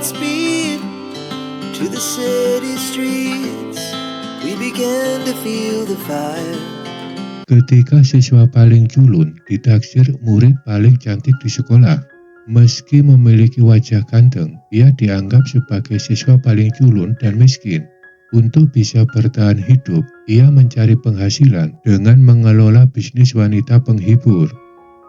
Godspeed to the city streets. We began to feel the fire. Ketika siswa paling culun ditaksir murid paling cantik di sekolah. Meski memiliki wajah ganteng, ia dianggap sebagai siswa paling culun dan miskin. Untuk bisa bertahan hidup, ia mencari penghasilan dengan mengelola bisnis wanita penghibur.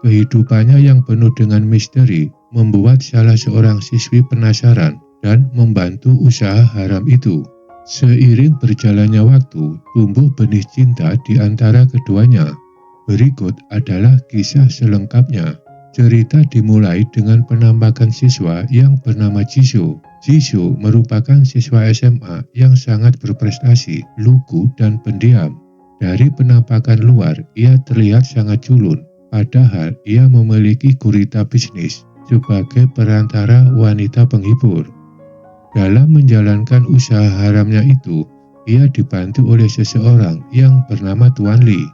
Kehidupannya yang penuh dengan misteri membuat salah seorang siswi penasaran dan membantu usaha haram itu. Seiring berjalannya waktu, tumbuh benih cinta di antara keduanya. Berikut adalah kisah selengkapnya. Cerita dimulai dengan penampakan siswa yang bernama Jisoo. Jisoo merupakan siswa SMA yang sangat berprestasi, lugu, dan pendiam. Dari penampakan luar, ia terlihat sangat culun, padahal ia memiliki gurita bisnis sebagai perantara wanita penghibur. Dalam menjalankan usaha haramnya itu, ia dibantu oleh seseorang yang bernama Tuan Lee.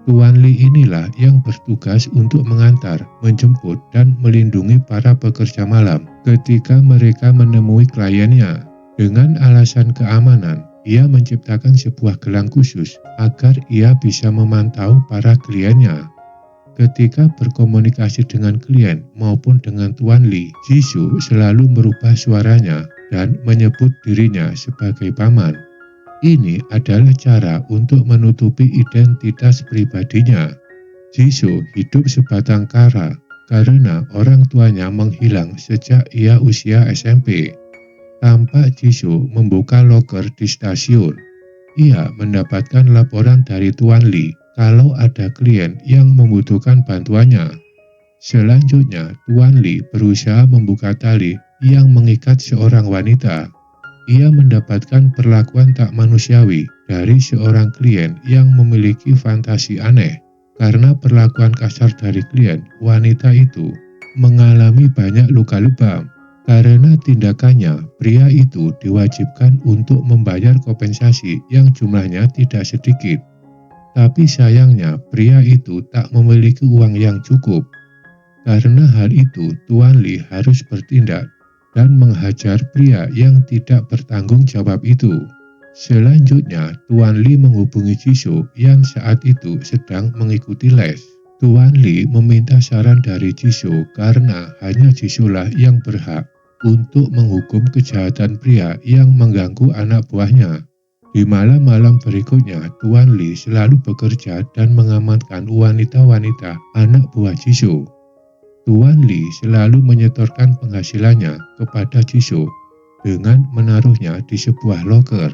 Tuan Lee inilah yang bertugas untuk mengantar, menjemput, dan melindungi para pekerja malam ketika mereka menemui kliennya. Dengan alasan keamanan, ia menciptakan sebuah gelang khusus agar ia bisa memantau para kliennya. Ketika berkomunikasi dengan klien maupun dengan Tuan Lee, Jisoo selalu merubah suaranya dan menyebut dirinya sebagai paman. Ini adalah cara untuk menutupi identitas pribadinya. Jisoo hidup sebatang kara karena orang tuanya menghilang sejak ia usia SMP. Tampak Jisoo membuka loker di stasiun. Ia mendapatkan laporan dari Tuan Lee kalau ada klien yang membutuhkan bantuannya. Selanjutnya, Tuan Lee berusaha membuka tali yang mengikat seorang wanita. Ia mendapatkan perlakuan tak manusiawi dari seorang klien yang memiliki fantasi aneh. Karena perlakuan kasar dari klien, wanita itu mengalami banyak luka lebam. Karena tindakannya, pria itu diwajibkan untuk membayar kompensasi yang jumlahnya tidak sedikit. Tapi sayangnya, pria itu tak memiliki uang yang cukup. Karena hal itu, Tuan Lee harus bertindak dan menghajar pria yang tidak bertanggung jawab itu. Selanjutnya, Tuan Lee menghubungi Jisoo yang saat itu sedang mengikuti les. Tuan Lee meminta saran dari Jisoo karena hanya Jisoo lah yang berhak untuk menghukum kejahatan pria yang mengganggu anak buahnya. Di malam-malam berikutnya, Tuan Lee selalu bekerja dan mengamankan wanita-wanita anak buah Jisoo. Tuan Lee selalu menyetorkan penghasilannya kepada Jisoo dengan menaruhnya di sebuah loker.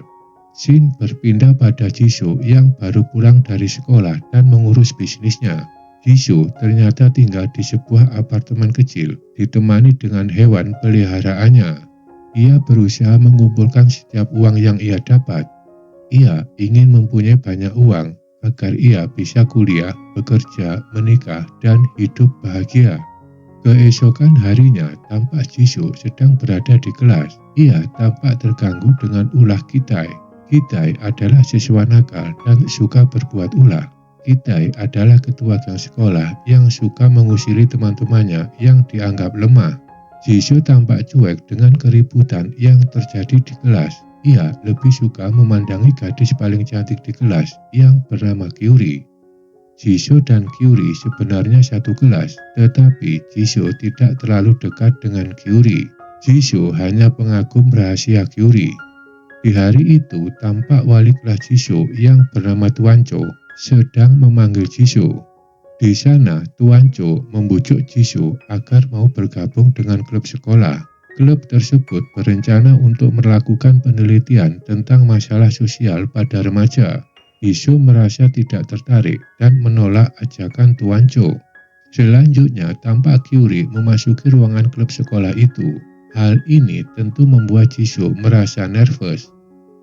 Scene berpindah pada Jisoo yang baru pulang dari sekolah dan mengurus bisnisnya. Jisoo ternyata tinggal di sebuah apartemen kecil ditemani dengan hewan peliharaannya. Ia berusaha mengumpulkan setiap uang yang ia dapat. Ia ingin mempunyai banyak uang agar ia bisa kuliah, bekerja, menikah, dan hidup bahagia. Keesokan harinya, tampak Jisoo sedang berada di kelas. Ia tampak terganggu dengan ulah Kitai. Kitai adalah siswa nakal dan suka berbuat ulah. Kitai adalah ketua geng sekolah yang suka mengusiri teman-temannya yang dianggap lemah. Jisoo tampak cuek dengan keributan yang terjadi di kelas. Ia lebih suka memandangi gadis paling cantik di kelas yang bernama Kyuri. Jisoo dan Kyuri sebenarnya satu kelas, tetapi Jisoo tidak terlalu dekat dengan Kyuri. Jisoo hanya pengagum rahasia Kyuri. Di hari itu, tampak wali kelas Jisoo yang bernama Tuan Cho sedang memanggil Jisoo. Di sana, Tuan Cho membujuk Jisoo agar mau bergabung dengan klub sekolah. Klub tersebut berencana untuk melakukan penelitian tentang masalah sosial pada remaja. Jisoo merasa tidak tertarik dan menolak ajakan Tuan Cho. Selanjutnya, tampak Kyuri memasuki ruangan klub sekolah itu. Hal ini tentu membuat Jisoo merasa nervous.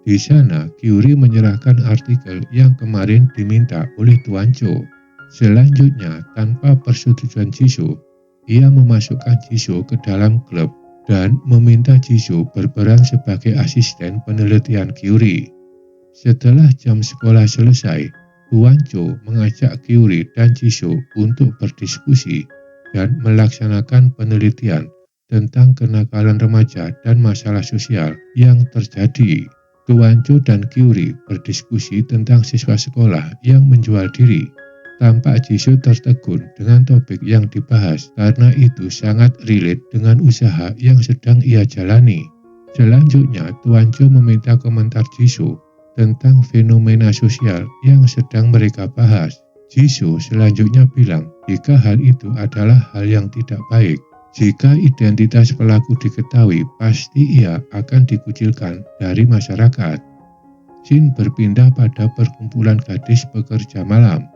Di sana, Kyuri menyerahkan artikel yang kemarin diminta oleh Tuan Cho. Selanjutnya, tanpa persetujuan Jisoo, ia memasukkan Jisoo ke dalam klub dan meminta Jisoo berperan sebagai asisten penelitian Kyuri. Setelah jam sekolah selesai, Tuan Cho mengajak Kyuri dan Jisoo untuk berdiskusi dan melaksanakan penelitian tentang kenakalan remaja dan masalah sosial yang terjadi. Tuan Cho dan Kyuri berdiskusi tentang siswa sekolah yang menjual diri. Tampak Jisoo tertegun dengan topik yang dibahas karena itu sangat relate dengan usaha yang sedang ia jalani. Selanjutnya, Tuan Cho meminta komentar Jisoo tentang fenomena sosial yang sedang mereka bahas. Jisoo selanjutnya bilang jika hal itu adalah hal yang tidak baik. Jika identitas pelaku diketahui, pasti ia akan dikucilkan dari masyarakat. Scene berpindah pada perkumpulan gadis pekerja malam.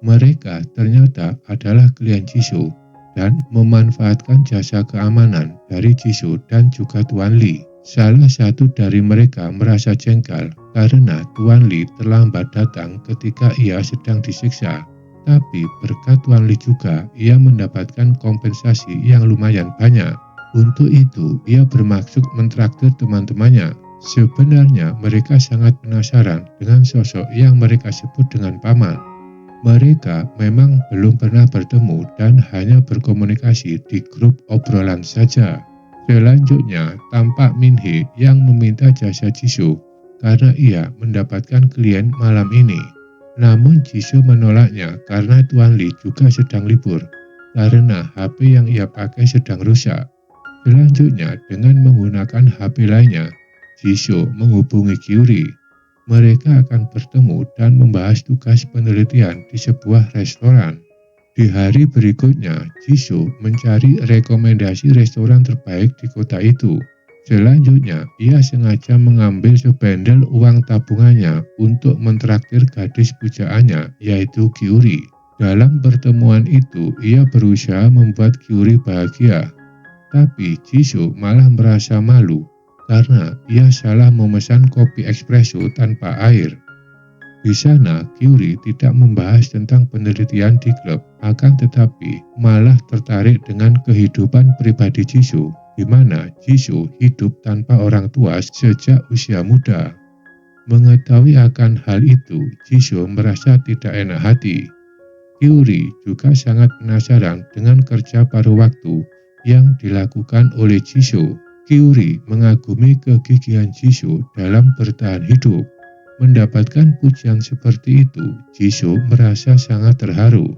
Mereka ternyata adalah klien Jisoo dan memanfaatkan jasa keamanan dari Jisoo dan juga Tuan Lee. Salah satu dari mereka merasa jengkel karena Tuan Lee terlambat datang ketika ia sedang disiksa. Tapi berkat Tuan Lee juga ia mendapatkan kompensasi yang lumayan banyak. Untuk itu ia bermaksud mentraktir teman-temannya. Sebenarnya mereka sangat penasaran dengan sosok yang mereka sebut dengan paman. Mereka memang belum pernah bertemu dan hanya berkomunikasi di grup obrolan saja. Selanjutnya tampak Min-hee yang meminta jasa Jisoo karena ia mendapatkan klien malam ini. Namun Jisoo menolaknya karena Tuan Lee juga sedang libur karena HP yang ia pakai sedang rusak. Selanjutnya dengan menggunakan HP lainnya, Jisoo menghubungi Kyuri. Mereka akan bertemu dan membahas tugas penelitian di sebuah restoran. Di hari berikutnya, Jisoo mencari rekomendasi restoran terbaik di kota itu. Selanjutnya, ia sengaja mengambil sebendel uang tabungannya untuk mentraktir gadis pujaannya, yaitu Kyuri. Dalam pertemuan itu, ia berusaha membuat Kyuri bahagia. Tapi Jisoo malah merasa malu karena ia salah memesan kopi espresso tanpa air. Di sana, Kyuri tidak membahas tentang penelitian di klub, akan tetapi malah tertarik dengan kehidupan pribadi Jisoo, di mana Jisoo hidup tanpa orang tua sejak usia muda. Mengetahui akan hal itu, Jisoo merasa tidak enak hati. Kyuri juga sangat penasaran dengan kerja paruh waktu yang dilakukan oleh Jisoo. Kyuri mengagumi kegigihan Jisoo dalam bertahan hidup. Mendapatkan pujian seperti itu, Jisoo merasa sangat terharu.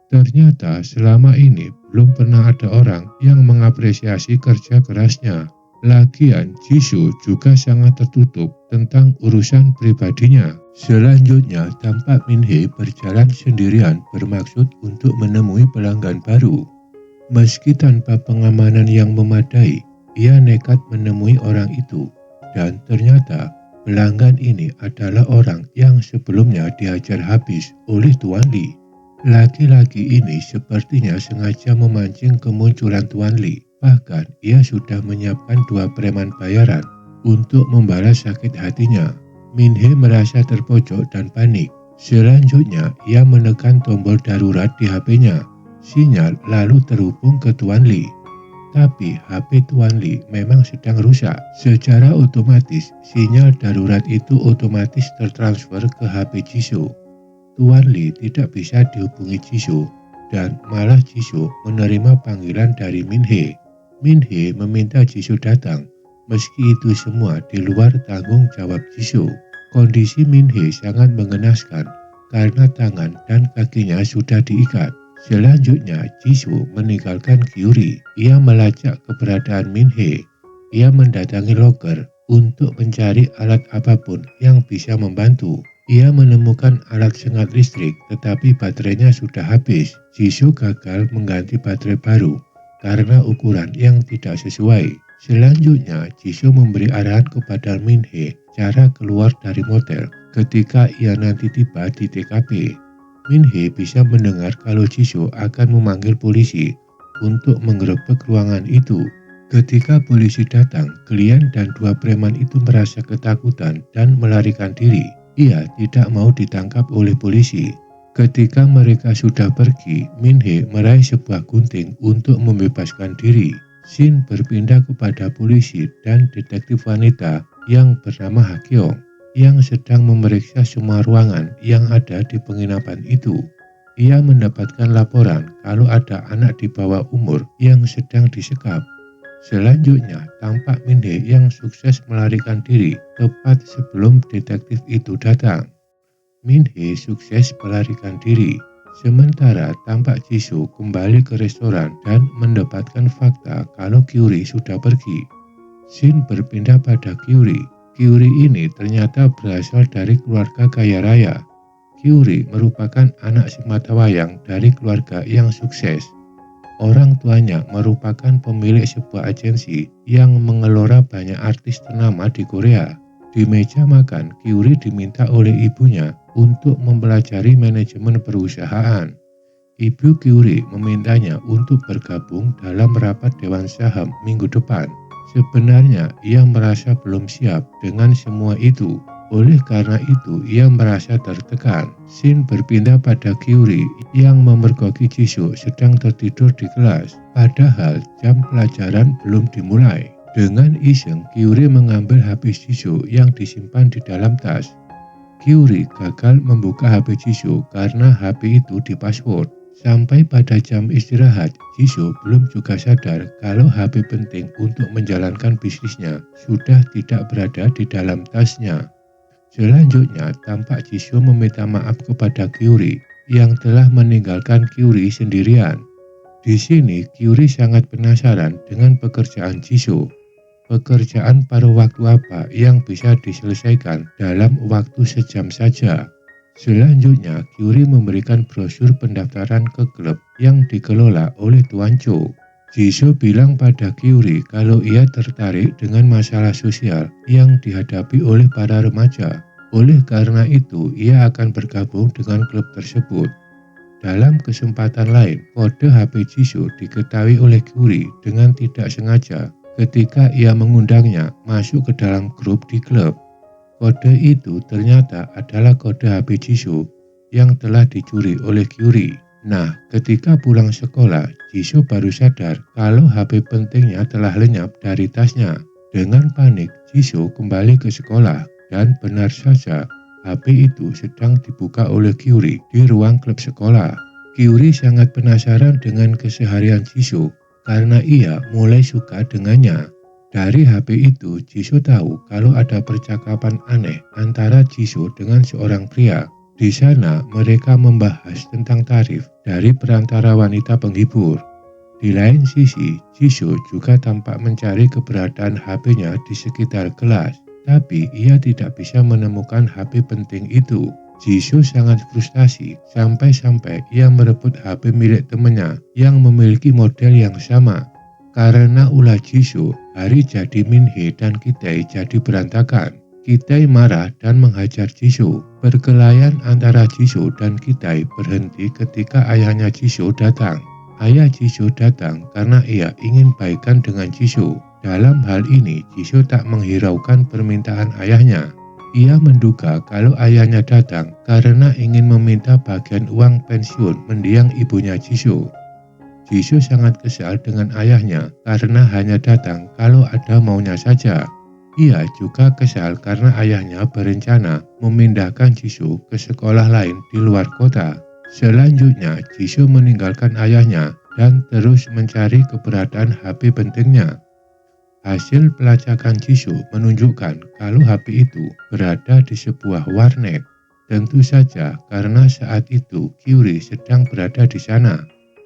Ternyata selama ini belum pernah ada orang yang mengapresiasi kerja kerasnya. Lagian Jisoo juga sangat tertutup tentang urusan pribadinya. Selanjutnya tampak Min-hee berjalan sendirian bermaksud untuk menemui pelanggan baru. Meski tanpa pengamanan yang memadai, ia nekat menemui orang itu, dan ternyata pelanggan ini adalah orang yang sebelumnya dihajar habis oleh Tuan Lee. Laki-laki ini sepertinya sengaja memancing kemunculan Tuan Lee. Bahkan ia sudah menyiapkan 2 preman bayaran untuk membalas sakit hatinya. Min-hee merasa terpojok dan panik. Selanjutnya ia menekan tombol darurat di HP-nya. Sinyal lalu terhubung ke Tuan Lee. Tapi HP Tuan Lee memang sedang rusak. Secara otomatis, sinyal darurat itu otomatis tertransfer ke HP Jisoo. Tuan Lee tidak bisa dihubungi Jisoo, dan malah Jisoo menerima panggilan dari Min-hee. Min-hee meminta Jisoo datang, meski itu semua di luar tanggung jawab Jisoo. Kondisi Min-hee sangat mengenaskan karena tangan dan kakinya sudah diikat. Selanjutnya, Jisoo meninggalkan Kyuri. Ia melacak keberadaan Min-hee. Ia mendatangi loker untuk mencari alat apapun yang bisa membantu. Ia menemukan alat sengat listrik, tetapi baterainya sudah habis. Jisoo gagal mengganti baterai baru karena ukuran yang tidak sesuai. Selanjutnya, Jisoo memberi arahan kepada Min-hee cara keluar dari motel ketika ia nanti tiba di TKP. Min-hee bisa mendengar kalau Jisoo akan memanggil polisi untuk menggerebek ruangan itu. Ketika polisi datang, klien dan 2 preman itu merasa ketakutan dan melarikan diri. Ia tidak mau ditangkap oleh polisi. Ketika mereka sudah pergi, Min-hee meraih sebuah gunting untuk membebaskan diri. Scene berpindah kepada polisi dan detektif wanita yang bernama Ha-kyung, yang sedang memeriksa semua ruangan yang ada di penginapan itu. Ia mendapatkan laporan kalau ada anak di bawah umur yang sedang disekap. Selanjutnya, tampak Min Hee yang sukses melarikan diri tepat sebelum detektif itu datang. Min Hee sukses melarikan diri, sementara tampak Jisoo kembali ke restoran dan mendapatkan fakta kalau Kyuri sudah pergi. Scene berpindah pada Kyuri. Kyuri ini ternyata berasal dari keluarga kaya raya. Kyuri merupakan anak sematawayang dari keluarga yang sukses. Orang tuanya merupakan pemilik sebuah agensi yang mengelola banyak artis ternama di Korea. Di meja makan, Kyuri diminta oleh ibunya untuk mempelajari manajemen perusahaan. Ibu Kyuri memintanya untuk bergabung dalam rapat Dewan Saham minggu depan. Sebenarnya ia merasa belum siap dengan semua itu. Oleh karena itu, ia merasa tertekan. Scene berpindah pada Kyuri yang memergoki Jisoo sedang tertidur di kelas, padahal jam pelajaran belum dimulai. Dengan iseng, Kyuri mengambil HP Jisoo yang disimpan di dalam tas. Kyuri gagal membuka HP Jisoo karena HP itu dipassword. Sampai pada jam istirahat, Jisoo belum juga sadar kalau HP penting untuk menjalankan bisnisnya sudah tidak berada di dalam tasnya. Selanjutnya, tampak Jisoo meminta maaf kepada Kyuri yang telah meninggalkan Kyuri sendirian. Di sini, Kyuri sangat penasaran dengan pekerjaan Jisoo. Pekerjaan paruh waktu apa yang bisa diselesaikan dalam waktu sejam saja. Selanjutnya, Kyuri memberikan brosur pendaftaran ke klub yang dikelola oleh Tuan Cho. Jisoo bilang pada Kyuri kalau ia tertarik dengan masalah sosial yang dihadapi oleh para remaja. Oleh karena itu, ia akan bergabung dengan klub tersebut. Dalam kesempatan lain, kode HP Jisoo diketahui oleh Kyuri dengan tidak sengaja ketika ia mengundangnya masuk ke dalam grup di klub. Kode itu ternyata adalah kode HP Jisoo yang telah dicuri oleh Kyuri. Nah, ketika pulang sekolah, Jisoo baru sadar kalau HP pentingnya telah lenyap dari tasnya. Dengan panik, Jisoo kembali ke sekolah dan benar saja HP itu sedang dibuka oleh Kyuri di ruang klub sekolah. Kyuri sangat penasaran dengan keseharian Jisoo karena ia mulai suka dengannya. Dari HP itu, Jisoo tahu kalau ada percakapan aneh antara Jisoo dengan seorang pria. Di sana, mereka membahas tentang tarif dari perantara wanita penghibur. Di lain sisi, Jisoo juga tampak mencari keberadaan HP-nya di sekitar kelas, tapi ia tidak bisa menemukan HP penting itu. Jisoo sangat frustasi sampai-sampai ia merebut HP milik temannya yang memiliki model yang sama. Karena ulah Jisoo, hari jadi Min Hee dan Ki-tae jadi berantakan. Ki-tae marah dan menghajar Jisoo. Perkelahian antara Jisoo dan Ki-tae berhenti ketika ayahnya Jisoo datang. Ayah Jisoo datang karena ia ingin baikan dengan Jisoo. Dalam hal ini, Jisoo tak menghiraukan permintaan ayahnya. Ia menduga kalau ayahnya datang karena ingin meminta bagian uang pensiun mendiang ibunya Jisoo. Jisoo sangat kesal dengan ayahnya karena hanya datang kalau ada maunya saja. Ia juga kesal karena ayahnya berencana memindahkan Jisoo ke sekolah lain di luar kota. Selanjutnya, Jisoo meninggalkan ayahnya dan terus mencari keberadaan HP pentingnya. Hasil pelacakan Jisoo menunjukkan kalau HP itu berada di sebuah warnet. Tentu saja karena saat itu Kyuri sedang berada di sana.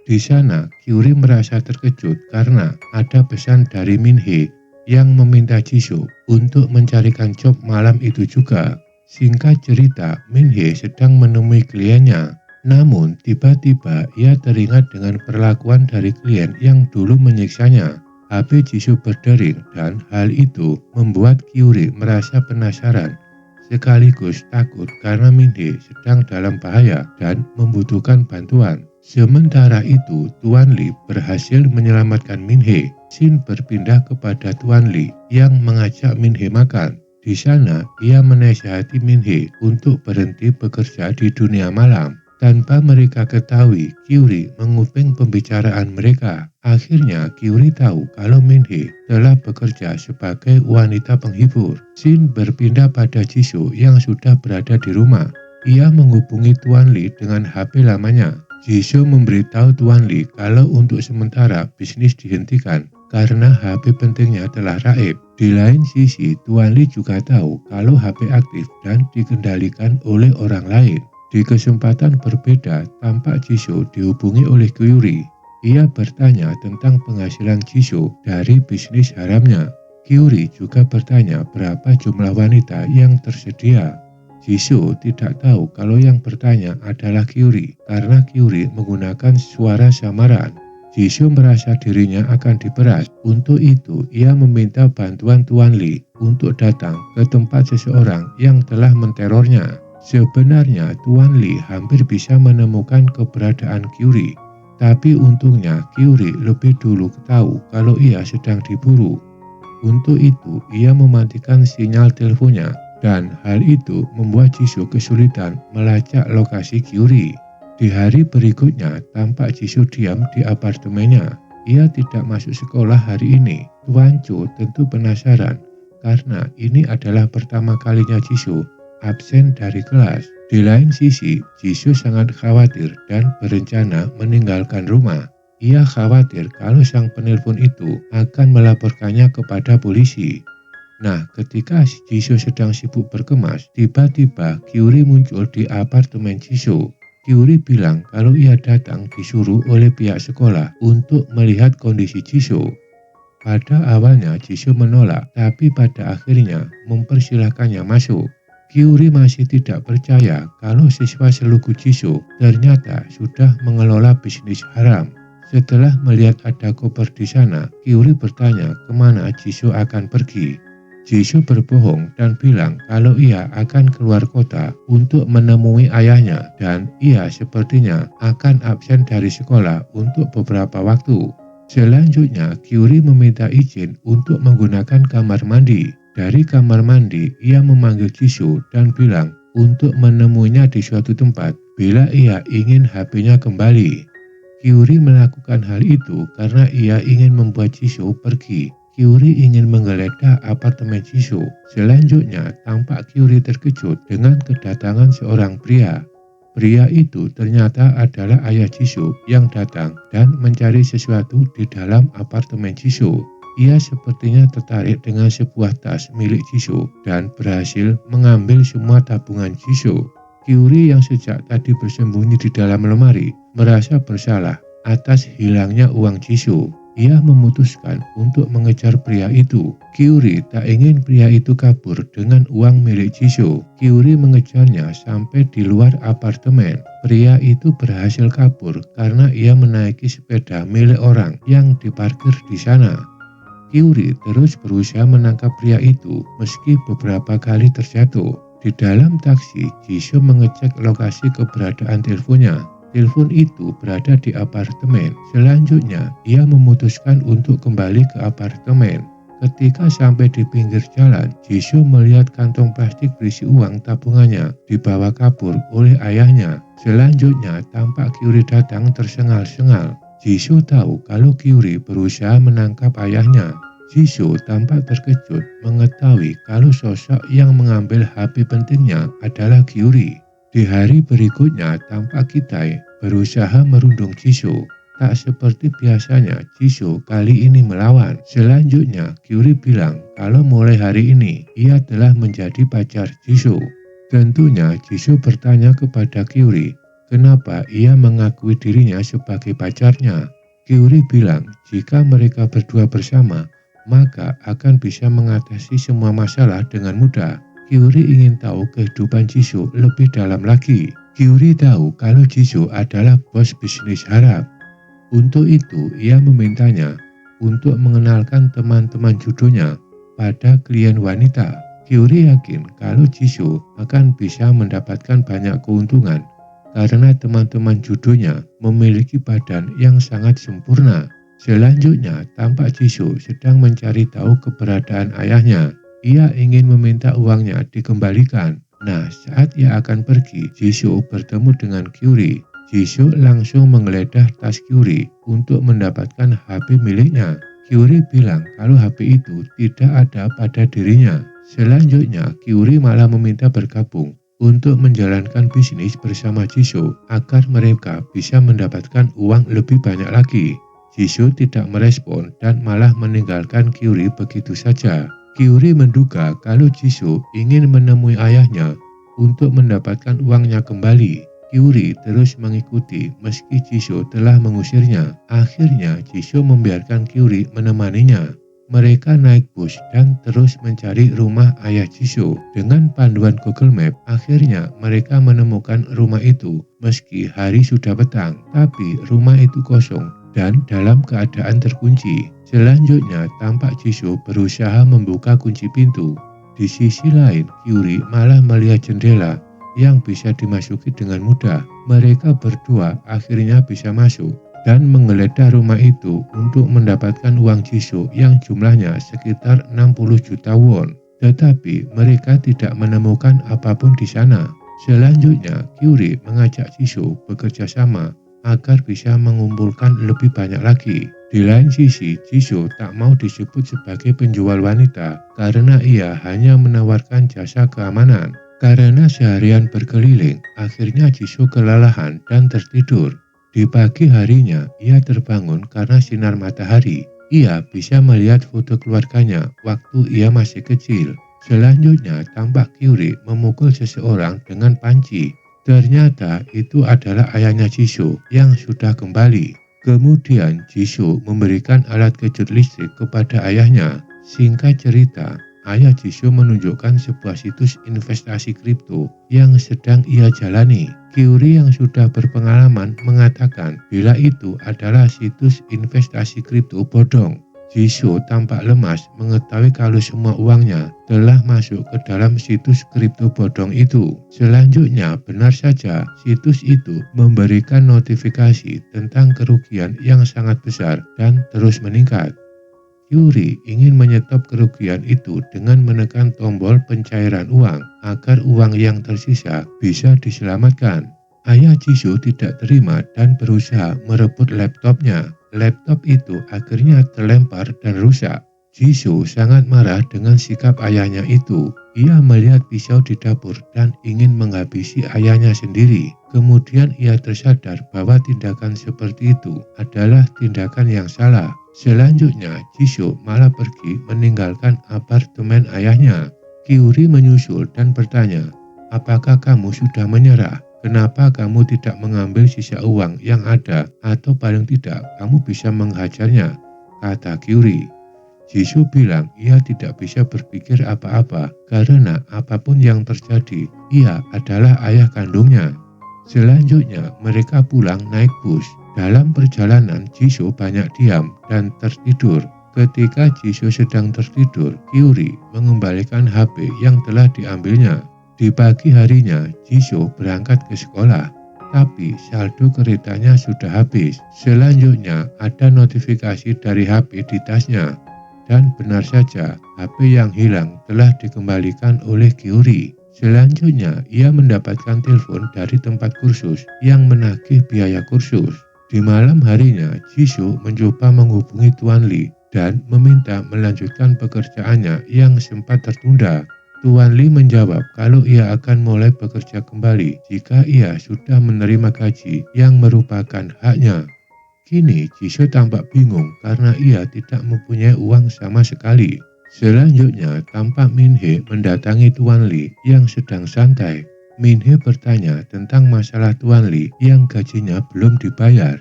Di sana, Kyuri merasa terkejut karena ada pesan dari Min Hee yang meminta Jisoo untuk mencarikan job malam itu juga. Singkat cerita, Min Hee sedang menemui kliennya. Namun, tiba-tiba ia teringat dengan perlakuan dari klien yang dulu menyiksanya. HP Jisoo berdering dan hal itu membuat Kyuri merasa penasaran sekaligus takut karena Min Hee sedang dalam bahaya dan membutuhkan bantuan. Sementara itu, Tuan Lee berhasil menyelamatkan Min Hee. Scene berpindah kepada Tuan Lee yang mengajak Min Hee makan. Di sana, ia menasihati Min Hee untuk berhenti bekerja di dunia malam. Tanpa mereka ketahui, Kyuri menguping pembicaraan mereka. Akhirnya, Kyuri tahu kalau Min Hee telah bekerja sebagai wanita penghibur. Scene berpindah pada Jisoo yang sudah berada di rumah. Ia menghubungi Tuan Lee dengan HP lamanya. Jisoo memberitahu Tuan Lee kalau untuk sementara bisnis dihentikan karena HP pentingnya telah raib. Di lain sisi, Tuan Lee juga tahu kalau HP aktif dan dikendalikan oleh orang lain. Di kesempatan berbeda, tampak Jisoo dihubungi oleh Kyuri. Ia bertanya tentang penghasilan Jisoo dari bisnis haramnya. Kyuri juga bertanya berapa jumlah wanita yang tersedia. Jisoo tidak tahu kalau yang bertanya adalah Kyuri karena Kyuri menggunakan suara samaran. Jisoo merasa dirinya akan diperas. Untuk itu, ia meminta bantuan Tuan Lee untuk datang ke tempat seseorang yang telah menterornya. Sebenarnya, Tuan Lee hampir bisa menemukan keberadaan Kyuri. Tapi untungnya, Kyuri lebih dulu tahu kalau ia sedang diburu. Untuk itu, ia mematikan sinyal teleponnya. Dan hal itu membuat Jisoo kesulitan melacak lokasi Kyuri. Di hari berikutnya, tampak Jisoo diam di apartemennya. Ia tidak masuk sekolah hari ini. Tuan Cho tentu penasaran, karena ini adalah pertama kalinya Jisoo absen dari kelas. Di lain sisi, Jisoo sangat khawatir dan berencana meninggalkan rumah. Ia khawatir kalau sang penelpon itu akan melaporkannya kepada polisi. Nah, ketika Jisoo sedang sibuk berkemas, tiba-tiba Kyuri muncul di apartemen Jisoo. Kyuri bilang kalau ia datang disuruh oleh pihak sekolah untuk melihat kondisi Jisoo. Pada awalnya Jisoo menolak, tapi pada akhirnya mempersilahkannya masuk. Kyuri masih tidak percaya kalau siswa selugu Jisoo ternyata sudah mengelola bisnis haram. Setelah melihat ada koper di sana, Kyuri bertanya kemana Jisoo akan pergi. Jisoo berbohong dan bilang kalau ia akan keluar kota untuk menemui ayahnya dan ia sepertinya akan absen dari sekolah untuk beberapa waktu. Selanjutnya, Kyuri meminta izin untuk menggunakan kamar mandi. Dari kamar mandi, ia memanggil Jisoo dan bilang untuk menemuinya di suatu tempat bila ia ingin HP-nya kembali. Kyuri melakukan hal itu karena ia ingin membuat Jisoo pergi. Kyuri ingin menggeledah apartemen Jisoo. Selanjutnya, tampak Kyuri terkejut dengan kedatangan seorang pria. Pria itu ternyata adalah ayah Jisoo yang datang dan mencari sesuatu di dalam apartemen Jisoo. Ia sepertinya tertarik dengan sebuah tas milik Jisoo dan berhasil mengambil semua tabungan Jisoo. Kyuri yang sejak tadi bersembunyi di dalam lemari merasa bersalah atas hilangnya uang Jisoo. Ia memutuskan untuk mengejar pria itu. Kyuri tak ingin pria itu kabur dengan uang milik Jisoo. Kyuri mengejarnya sampai di luar apartemen. Pria itu berhasil kabur karena ia menaiki sepeda milik orang yang diparkir di sana. Kyuri terus berusaha menangkap pria itu meski beberapa kali terjatuh. Di dalam taksi, Jisoo mengecek lokasi keberadaan teleponnya. Telepon itu berada di apartemen. Selanjutnya, ia memutuskan untuk kembali ke apartemen. Ketika sampai di pinggir jalan, Jisoo melihat kantong plastik berisi uang tabungannya dibawa kabur oleh ayahnya. Selanjutnya, tampak Kyuri datang tersengal-sengal. Jisoo tahu kalau Kyuri berusaha menangkap ayahnya. Jisoo tampak terkejut mengetahui kalau sosok yang mengambil HP pentingnya adalah Kyuri. Di hari berikutnya, tampak Kitai berusaha merundung Jisoo. Tak seperti biasanya, Jisoo kali ini melawan. Selanjutnya, Kyuri bilang kalau mulai hari ini, ia telah menjadi pacar Jisoo. Tentunya, Jisoo bertanya kepada Kyuri, kenapa ia mengakui dirinya sebagai pacarnya. Kyuri bilang, jika mereka berdua bersama, maka akan bisa mengatasi semua masalah dengan mudah. Kyuri ingin tahu kehidupan Jisoo lebih dalam lagi. Kyuri tahu kalau Jisoo adalah bos bisnis haram. Untuk itu, ia memintanya untuk mengenalkan teman-teman judonya pada klien wanita. Kyuri yakin kalau Jisoo akan bisa mendapatkan banyak keuntungan karena teman-teman judonya memiliki badan yang sangat sempurna. Selanjutnya, tampak Jisoo sedang mencari tahu keberadaan ayahnya. Ia ingin meminta uangnya dikembalikan. Nah, saat ia akan pergi, Jisoo bertemu dengan Kyuri. Jisoo langsung menggeledah tas Kyuri untuk mendapatkan HP miliknya. Kyuri bilang kalau HP itu tidak ada pada dirinya. Selanjutnya, Kyuri malah meminta bergabung untuk menjalankan bisnis bersama Jisoo agar mereka bisa mendapatkan uang lebih banyak lagi. Jisoo tidak merespon dan malah meninggalkan Kyuri begitu saja. Kyuri menduga kalau Jisoo ingin menemui ayahnya untuk mendapatkan uangnya kembali. Kyuri terus mengikuti meski Jisoo telah mengusirnya. Akhirnya Jisoo membiarkan Kyuri menemaninya. Mereka naik bus dan terus mencari rumah ayah Jisoo. Dengan panduan Google Map, akhirnya mereka menemukan rumah itu. Meski hari sudah petang, tapi rumah itu kosong dan dalam keadaan terkunci. Selanjutnya, tampak Jisoo berusaha membuka kunci pintu. Di sisi lain, Kyuri malah melihat jendela yang bisa dimasuki dengan mudah. Mereka berdua akhirnya bisa masuk dan menggeledah rumah itu untuk mendapatkan uang Jisoo yang jumlahnya sekitar 60 juta won. Tetapi mereka tidak menemukan apapun di sana. Selanjutnya, Kyuri mengajak Jisoo bekerja sama agar bisa mengumpulkan lebih banyak lagi. Di lain sisi, Jisoo tak mau disebut sebagai penjual wanita karena ia hanya menawarkan jasa keamanan. Karena seharian berkeliling, akhirnya Jisoo kelelahan dan tertidur. Di pagi harinya, ia terbangun karena sinar matahari. Ia bisa melihat foto keluarganya waktu ia masih kecil. Selanjutnya, tampak Kyuri memukul seseorang dengan panci. Ternyata itu adalah ayahnya Jisoo yang sudah kembali. Kemudian Jisoo memberikan alat kejut listrik kepada ayahnya. Singkat cerita, ayah Jisoo menunjukkan sebuah situs investasi kripto yang sedang ia jalani. Kyuri yang sudah berpengalaman mengatakan bila itu adalah situs investasi kripto bodong. Jisoo tampak lemas mengetahui kalau semua uangnya telah masuk ke dalam situs kripto bodong itu. Selanjutnya, benar saja situs itu memberikan notifikasi tentang kerugian yang sangat besar dan terus meningkat. Kyuri ingin menyetop kerugian itu dengan menekan tombol pencairan uang agar uang yang tersisa bisa diselamatkan. Ayah Jisoo tidak terima dan berusaha merebut laptopnya. Laptop itu akhirnya terlempar dan rusak. Jisoo sangat marah dengan sikap ayahnya itu. Ia melihat pisau di dapur dan ingin menghabisi ayahnya sendiri. Kemudian ia tersadar bahwa tindakan seperti itu adalah tindakan yang salah. Selanjutnya, Jisoo malah pergi meninggalkan apartemen ayahnya. Kyuri menyusul dan bertanya, "Apakah kamu sudah menyerah? Kenapa kamu tidak mengambil sisa uang yang ada atau paling tidak kamu bisa menghajarnya?" kata Kyuri. Jisoo bilang ia tidak bisa berpikir apa-apa karena apapun yang terjadi, ia adalah ayah kandungnya. Selanjutnya mereka pulang naik bus. Dalam perjalanan Jisoo banyak diam dan tertidur. Ketika Jisoo sedang tertidur, Kyuri mengembalikan HP yang telah diambilnya. Di pagi harinya, Jisoo berangkat ke sekolah, tapi saldo keretanya sudah habis. Selanjutnya ada notifikasi dari HP di tasnya. Dan benar saja, HP yang hilang telah dikembalikan oleh Kyuri. Selanjutnya, ia mendapatkan telepon dari tempat kursus yang menagih biaya kursus. Di malam harinya, Jisoo mencoba menghubungi Tuan Lee dan meminta melanjutkan pekerjaannya yang sempat tertunda. Tuan Lee menjawab kalau ia akan mulai bekerja kembali jika ia sudah menerima gaji yang merupakan haknya. Kini Jisoo tampak bingung karena ia tidak mempunyai uang sama sekali. Selanjutnya tampak Min-hee mendatangi Tuan Lee yang sedang santai. Min-hee bertanya tentang masalah Tuan Lee yang gajinya belum dibayar.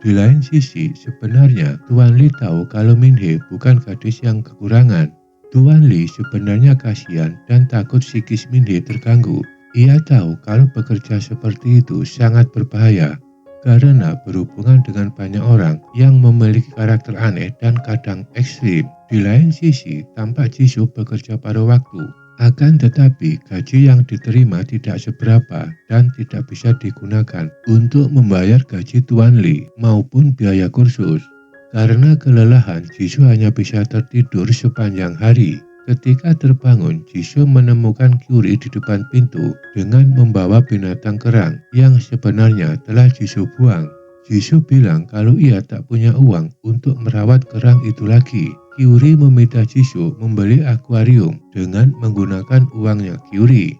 Di lain sisi, sebenarnya Tuan Lee tahu kalau Min-hee bukan gadis yang kekurangan. Tuan Lee sebenarnya kasihan dan takut psikis Min-hee terganggu. Ia tahu kalau bekerja seperti itu sangat berbahaya karena berhubungan dengan banyak orang yang memiliki karakter aneh dan kadang ekstrim. Di lain sisi, tampak Jisoo bekerja pada waktu. Akan tetapi, gaji yang diterima tidak seberapa dan tidak bisa digunakan untuk membayar gaji Tuan Lee maupun biaya kursus. Karena kelelahan, Jisoo hanya bisa tertidur sepanjang hari. Ketika terbangun, Jisoo menemukan Kyuri di depan pintu dengan membawa binatang kerang yang sebenarnya telah Jisoo buang. Jisoo bilang kalau ia tak punya uang untuk merawat kerang itu lagi. Kyuri meminta Jisoo membeli akuarium dengan menggunakan uangnya Kyuri.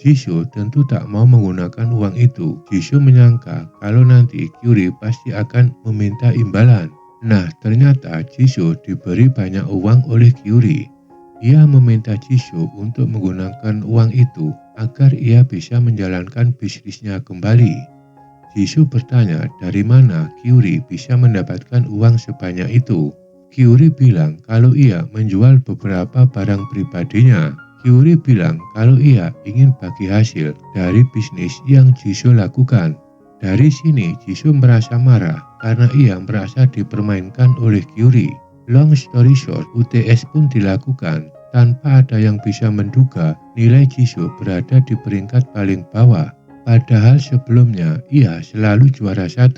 Jisoo tentu tak mau menggunakan uang itu. Jisoo menyangka kalau nanti Kyuri pasti akan meminta imbalan. Nah, ternyata Jisoo diberi banyak uang oleh Kyuri. Ia meminta Jisoo untuk menggunakan uang itu agar ia bisa menjalankan bisnisnya kembali. Jisoo bertanya dari mana Kyuri bisa mendapatkan uang sebanyak itu. Kyuri bilang kalau ia menjual beberapa barang pribadinya. Kyuri bilang kalau ia ingin bagi hasil dari bisnis yang Jisoo lakukan. Dari sini Jisoo merasa marah karena ia merasa dipermainkan oleh Kyuri. Long story short, UTS pun dilakukan tanpa ada yang bisa menduga nilai Jisoo berada di peringkat paling bawah. Padahal sebelumnya ia selalu juara 1.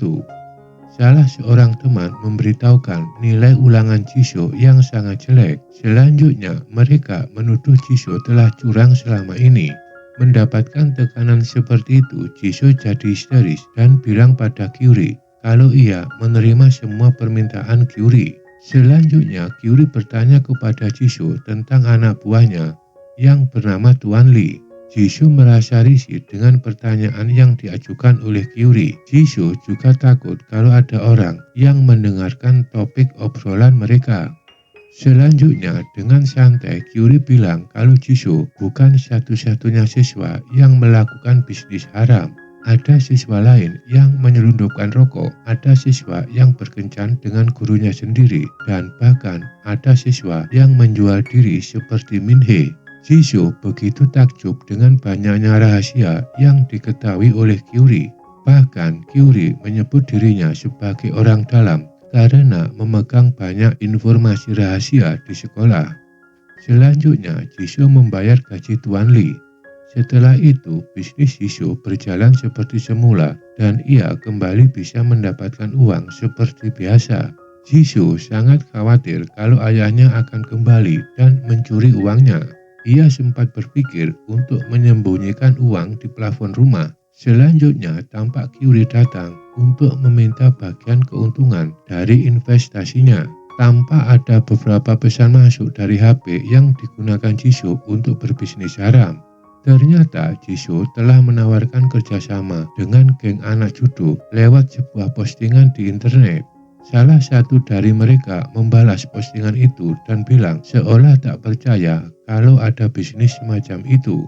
Salah seorang teman memberitahukan nilai ulangan Jisoo yang sangat jelek. Selanjutnya mereka menuduh Jisoo telah curang selama ini. Mendapatkan tekanan seperti itu, Jisoo jadi histeris dan bilang pada Kyuri kalau ia menerima semua permintaan Kyuri. Selanjutnya Kyuri bertanya kepada Jisoo tentang anak buahnya yang bernama Tuan Lee. Jisoo merasa risih dengan pertanyaan yang diajukan oleh Kyuri. Jisoo juga takut kalau ada orang yang mendengarkan topik obrolan mereka. Selanjutnya dengan santai Kyuri bilang kalau Jisoo bukan satu-satunya siswa yang melakukan bisnis haram. Ada siswa lain yang menyelundupkan rokok, ada siswa yang berkencan dengan gurunya sendiri, dan bahkan ada siswa yang menjual diri seperti Minhee. Jisoo begitu takjub dengan banyaknya rahasia yang diketahui oleh Kyuri. Bahkan Kyuri menyebut dirinya sebagai orang dalam karena memegang banyak informasi rahasia di sekolah. Selanjutnya Jisoo membayar gaji Tuan Lee. Setelah itu bisnis Jisoo berjalan seperti semula dan ia kembali bisa mendapatkan uang seperti biasa. Jisoo sangat khawatir kalau ayahnya akan kembali dan mencuri uangnya. Ia sempat berpikir untuk menyembunyikan uang di plafon rumah. Selanjutnya tampak Kyuri datang untuk meminta bagian keuntungan dari investasinya. Tampak ada beberapa pesan masuk dari HP yang digunakan Jisoo untuk berbisnis haram. Ternyata Jisoo telah menawarkan kerjasama dengan geng anak judo lewat sebuah postingan di internet. Salah satu dari mereka membalas postingan itu dan bilang seolah tak percaya kalau ada bisnis semacam itu.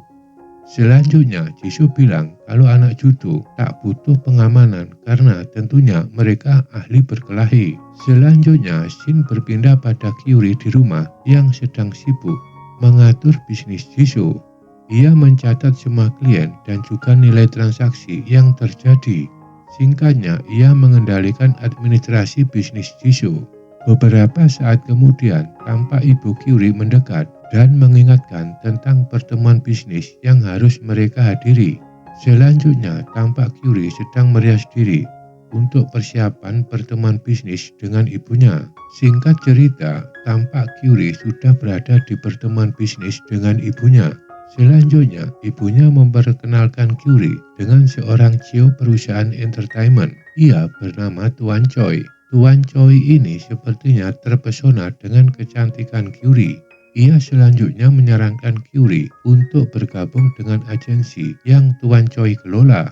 Selanjutnya Jisoo bilang kalau anak judo tak butuh pengamanan karena tentunya mereka ahli berkelahi. Selanjutnya scene berpindah pada Kyuri di rumah yang sedang sibuk mengatur bisnis Jisoo. Ia mencatat semua klien dan juga nilai transaksi yang terjadi. Singkatnya, ia mengendalikan administrasi bisnis Jisoo. Beberapa saat kemudian, tampak ibu Kyuri mendekat dan mengingatkan tentang pertemuan bisnis yang harus mereka hadiri. Selanjutnya, tampak Kyuri sedang merias diri untuk persiapan pertemuan bisnis dengan ibunya. Singkat cerita, tampak Kyuri sudah berada di pertemuan bisnis dengan ibunya. Selanjutnya, ibunya memperkenalkan Kyuri dengan seorang CEO perusahaan entertainment. Ia bernama Tuan Choi. Tuan Choi ini sepertinya terpesona dengan kecantikan Kyuri. Ia selanjutnya menyarankan Kyuri untuk bergabung dengan agensi yang Tuan Choi kelola.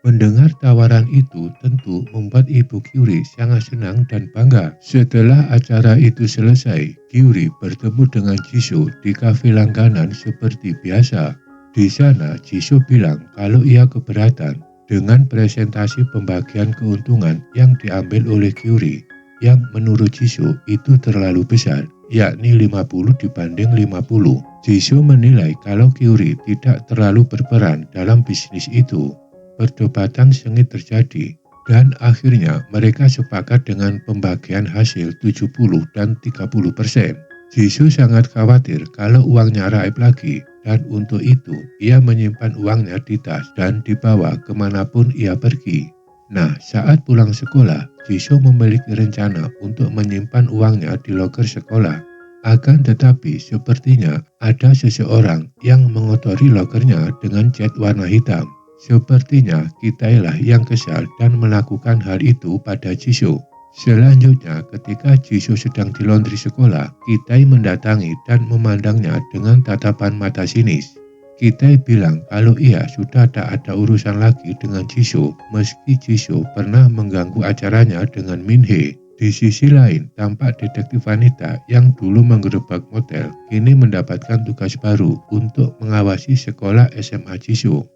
Mendengar tawaran itu tentu membuat ibu Kyuri sangat senang dan bangga. Setelah acara itu selesai, Kyuri bertemu dengan Jisoo di kafe langganan seperti biasa. Di sana Jisoo bilang kalau ia keberatan dengan presentasi pembagian keuntungan yang diambil oleh Kyuri, yang menurut Jisoo itu terlalu besar, yakni 50 dibanding 50. Jisoo menilai kalau Kyuri tidak terlalu berperan dalam bisnis itu. Perdebatan sengit terjadi dan akhirnya mereka sepakat dengan pembagian hasil 70 dan 30%. Jisoo sangat khawatir kalau uangnya raib lagi dan untuk itu ia menyimpan uangnya di tas dan dibawa kemanapun ia pergi. Nah, saat pulang sekolah, Jisoo memiliki rencana untuk menyimpan uangnya di loker sekolah. Akan tetapi sepertinya ada seseorang yang mengotori lokernya dengan cat warna hitam. Sepertinya Kitailah yang kesal dan melakukan hal itu pada Jisoo. Selanjutnya ketika Jisoo sedang di laundry sekolah, Kitai mendatangi dan memandangnya dengan tatapan mata sinis. Kitai bilang kalau ia sudah tak ada urusan lagi dengan Jisoo meski Jisoo pernah mengganggu acaranya dengan Minhee. Di sisi lain, tampak detektif wanita yang dulu menggerebek motel kini mendapatkan tugas baru untuk mengawasi sekolah SMA Jisoo.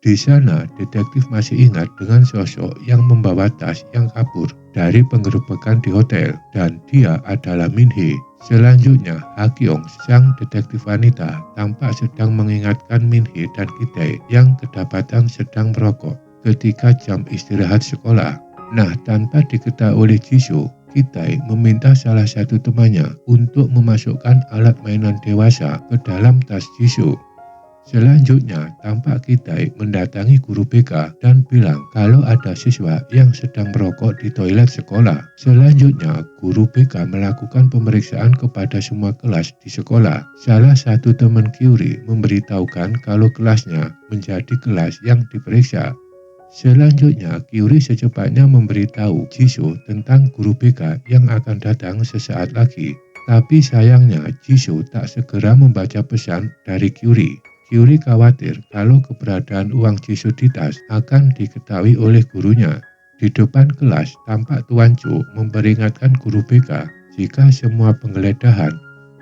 Di sana, detektif masih ingat dengan sosok yang membawa tas yang kabur dari penggerebekan di hotel, dan dia adalah Min Hee. Selanjutnya, Ha Kyung, sang detektif wanita, tampak sedang mengingatkan Min Hee dan Ki-tae yang kedapatan sedang merokok ketika jam istirahat sekolah. Nah, tanpa diketahui oleh Jisoo, Ki-tae meminta salah satu temannya untuk memasukkan alat mainan dewasa ke dalam tas Jisoo. Selanjutnya, tampak Ki-tae mendatangi guru BK dan bilang kalau ada siswa yang sedang merokok di toilet sekolah. Selanjutnya, guru BK melakukan pemeriksaan kepada semua kelas di sekolah. Salah satu teman Kyuri memberitahukan kalau kelasnya menjadi kelas yang diperiksa. Selanjutnya, Kyuri secepatnya memberitahu Jisoo tentang guru BK yang akan datang sesaat lagi. Tapi sayangnya, Jisoo tak segera membaca pesan dari Kyuri. Kyuri khawatir kalau keberadaan uang Jisoo di tas akan diketahui oleh gurunya. Di depan kelas, tampak Tuan Cho memperingatkan guru BK jika semua penggeledahan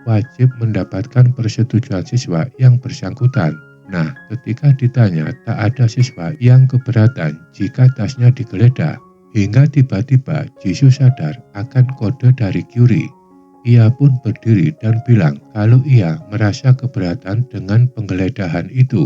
wajib mendapatkan persetujuan siswa yang bersangkutan. Nah, ketika ditanya, tak ada siswa yang keberatan jika tasnya digeledah. Hingga tiba-tiba Jisoo sadar akan kode dari Kyuri. Ia pun berdiri dan bilang kalau ia merasa keberatan dengan penggeledahan itu.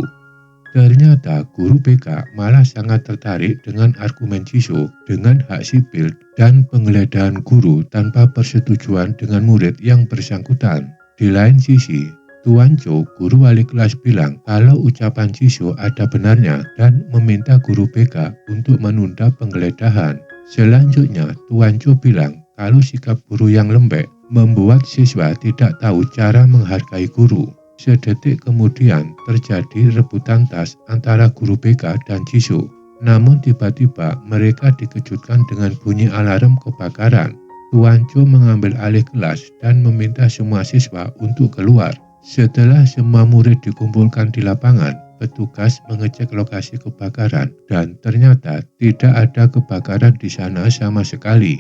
Ternyata guru BK malah sangat tertarik dengan argumen Jisoo dengan hak sipil dan penggeledahan guru tanpa persetujuan dengan murid yang bersangkutan. Di lain sisi, Tuan Cho, guru wali kelas, bilang kalau ucapan Jisoo ada benarnya dan meminta guru BK untuk menunda penggeledahan. Selanjutnya, Tuan Cho bilang kalau sikap guru yang lembek membuat siswa tidak tahu cara menghargai guru. Sedetik kemudian terjadi rebutan tas antara guru BK dan Jisoo. Namun tiba-tiba mereka dikejutkan dengan bunyi alarm kebakaran. Tuan Cho mengambil alih kelas dan meminta semua siswa untuk keluar. Setelah semua murid dikumpulkan di lapangan, petugas mengecek lokasi kebakaran dan ternyata tidak ada kebakaran di sana sama sekali.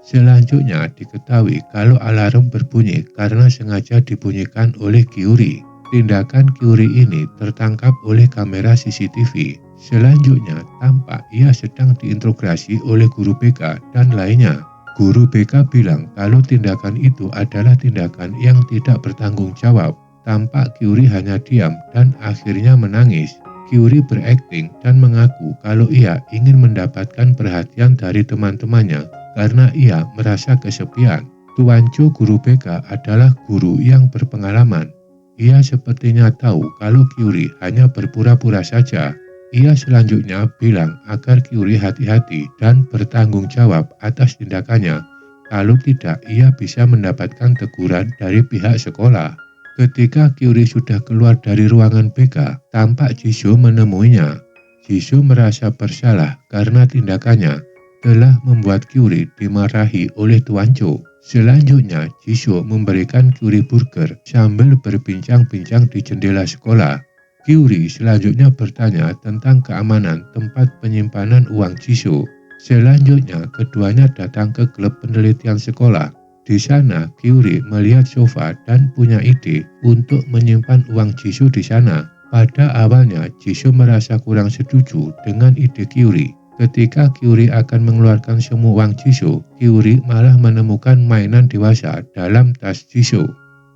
Selanjutnya diketahui kalau alarm berbunyi karena sengaja dibunyikan oleh Kyuri. Tindakan Kyuri ini tertangkap oleh kamera CCTV. Selanjutnya tampak ia sedang diinterogasi oleh guru BK dan lainnya. Guru BK bilang kalau tindakan itu adalah tindakan yang tidak bertanggung jawab. Tampak Kyuri hanya diam dan akhirnya menangis. Kyuri berakting dan mengaku kalau ia ingin mendapatkan perhatian dari teman-temannya karena ia merasa kesepian. Tuan Cho, guru BK, adalah guru yang berpengalaman. Ia sepertinya tahu kalau Kyuri hanya berpura-pura saja. Ia selanjutnya bilang agar Kyuri hati-hati dan bertanggung jawab atas tindakannya. Kalau tidak, ia bisa mendapatkan teguran dari pihak sekolah. Ketika Kyuri sudah keluar dari ruangan BK, tampak Jisoo menemuinya. Jisoo merasa bersalah karena tindakannya telah membuat Kyuri dimarahi oleh Tuan Cho. Selanjutnya, Jisoo memberikan Kyuri burger sambil berbincang-bincang di jendela sekolah. Kyuri selanjutnya bertanya tentang keamanan tempat penyimpanan uang Jisoo. Selanjutnya, keduanya datang ke klub penelitian sekolah. Di sana, Kyuri melihat sofa dan punya ide untuk menyimpan uang Jisoo di sana. Pada awalnya, Jisoo merasa kurang setuju dengan ide Kyuri. Ketika Kyuri akan mengeluarkan semua uang Jisoo, Kyuri malah menemukan mainan dewasa dalam tas Jisoo.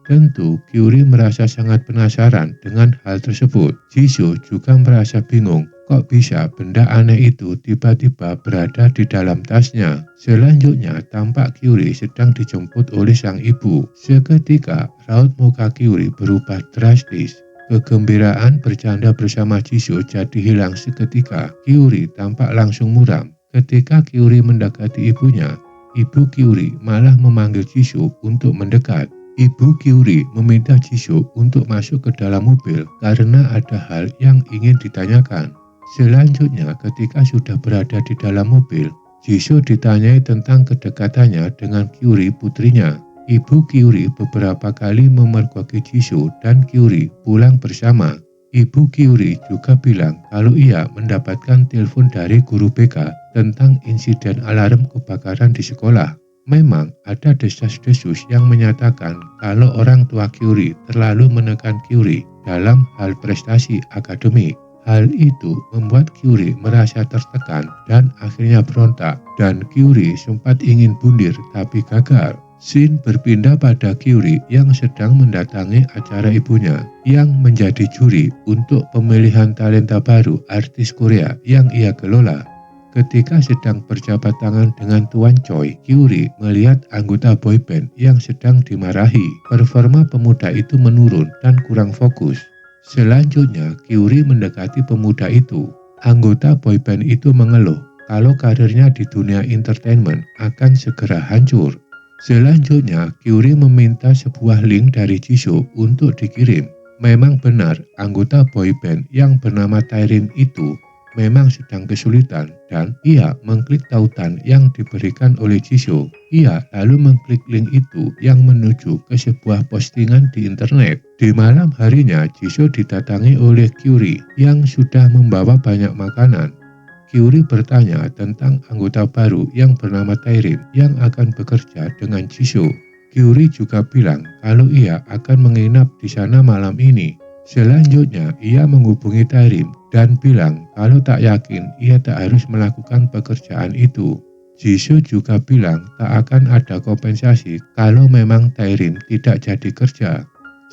Tentu, Kyuri merasa sangat penasaran dengan hal tersebut. Jisoo juga merasa bingung, kok bisa benda aneh itu tiba-tiba berada di dalam tasnya. Selanjutnya, tampak Kyuri sedang dijemput oleh sang ibu. Seketika, raut muka Kyuri berubah drastis. Kegembiraan bercanda bersama Jisoo jadi hilang seketika. Kyuri tampak langsung muram. Ketika Kyuri mendekati ibunya, ibu Kyuri malah memanggil Jisoo untuk mendekat. Ibu Kyuri meminta Jisoo untuk masuk ke dalam mobil karena ada hal yang ingin ditanyakan. Selanjutnya, ketika sudah berada di dalam mobil, Jisoo ditanyai tentang kedekatannya dengan Kyuri, putrinya. Ibu Kyuri beberapa kali memergoki Jisoo dan Kyuri pulang bersama. Ibu Kyuri juga bilang kalau ia mendapatkan telepon dari guru BK tentang insiden alarm kebakaran di sekolah. Memang ada desas-desus yang menyatakan kalau orang tua Curie terlalu menekan Curie dalam hal prestasi akademik. Hal itu membuat Curie merasa tertekan dan akhirnya berontak, dan Curie sempat ingin bunuh tapi gagal. Scene berpindah pada Curie yang sedang mendatangi acara ibunya yang menjadi juri untuk pemilihan talenta baru artis Korea yang ia kelola. Ketika sedang berjabat tangan dengan Tuan Choi, Curie melihat anggota boyband yang sedang dimarahi. Performa pemuda itu menurun dan kurang fokus. Selanjutnya, Curie mendekati pemuda itu. Anggota boyband itu mengeluh kalau karirnya di dunia entertainment akan segera hancur. Selanjutnya, Curie meminta sebuah link dari Jisoo untuk dikirim. Memang benar, anggota boyband yang bernama Taerim itu memang sedang kesulitan, dan ia mengklik tautan yang diberikan oleh Jisoo. Ia lalu mengklik link itu yang menuju ke sebuah postingan di internet. Di malam harinya, Jisoo didatangi oleh Curie yang sudah membawa banyak makanan. Curie bertanya tentang anggota baru yang bernama Taerim yang akan bekerja dengan Jisoo. Curie juga bilang kalau ia akan menginap di sana malam ini. Selanjutnya, ia menghubungi Taerim dan bilang kalau tak yakin ia tak harus melakukan pekerjaan itu. Jisoo juga bilang tak akan ada kompensasi kalau memang Taerim tidak jadi kerja.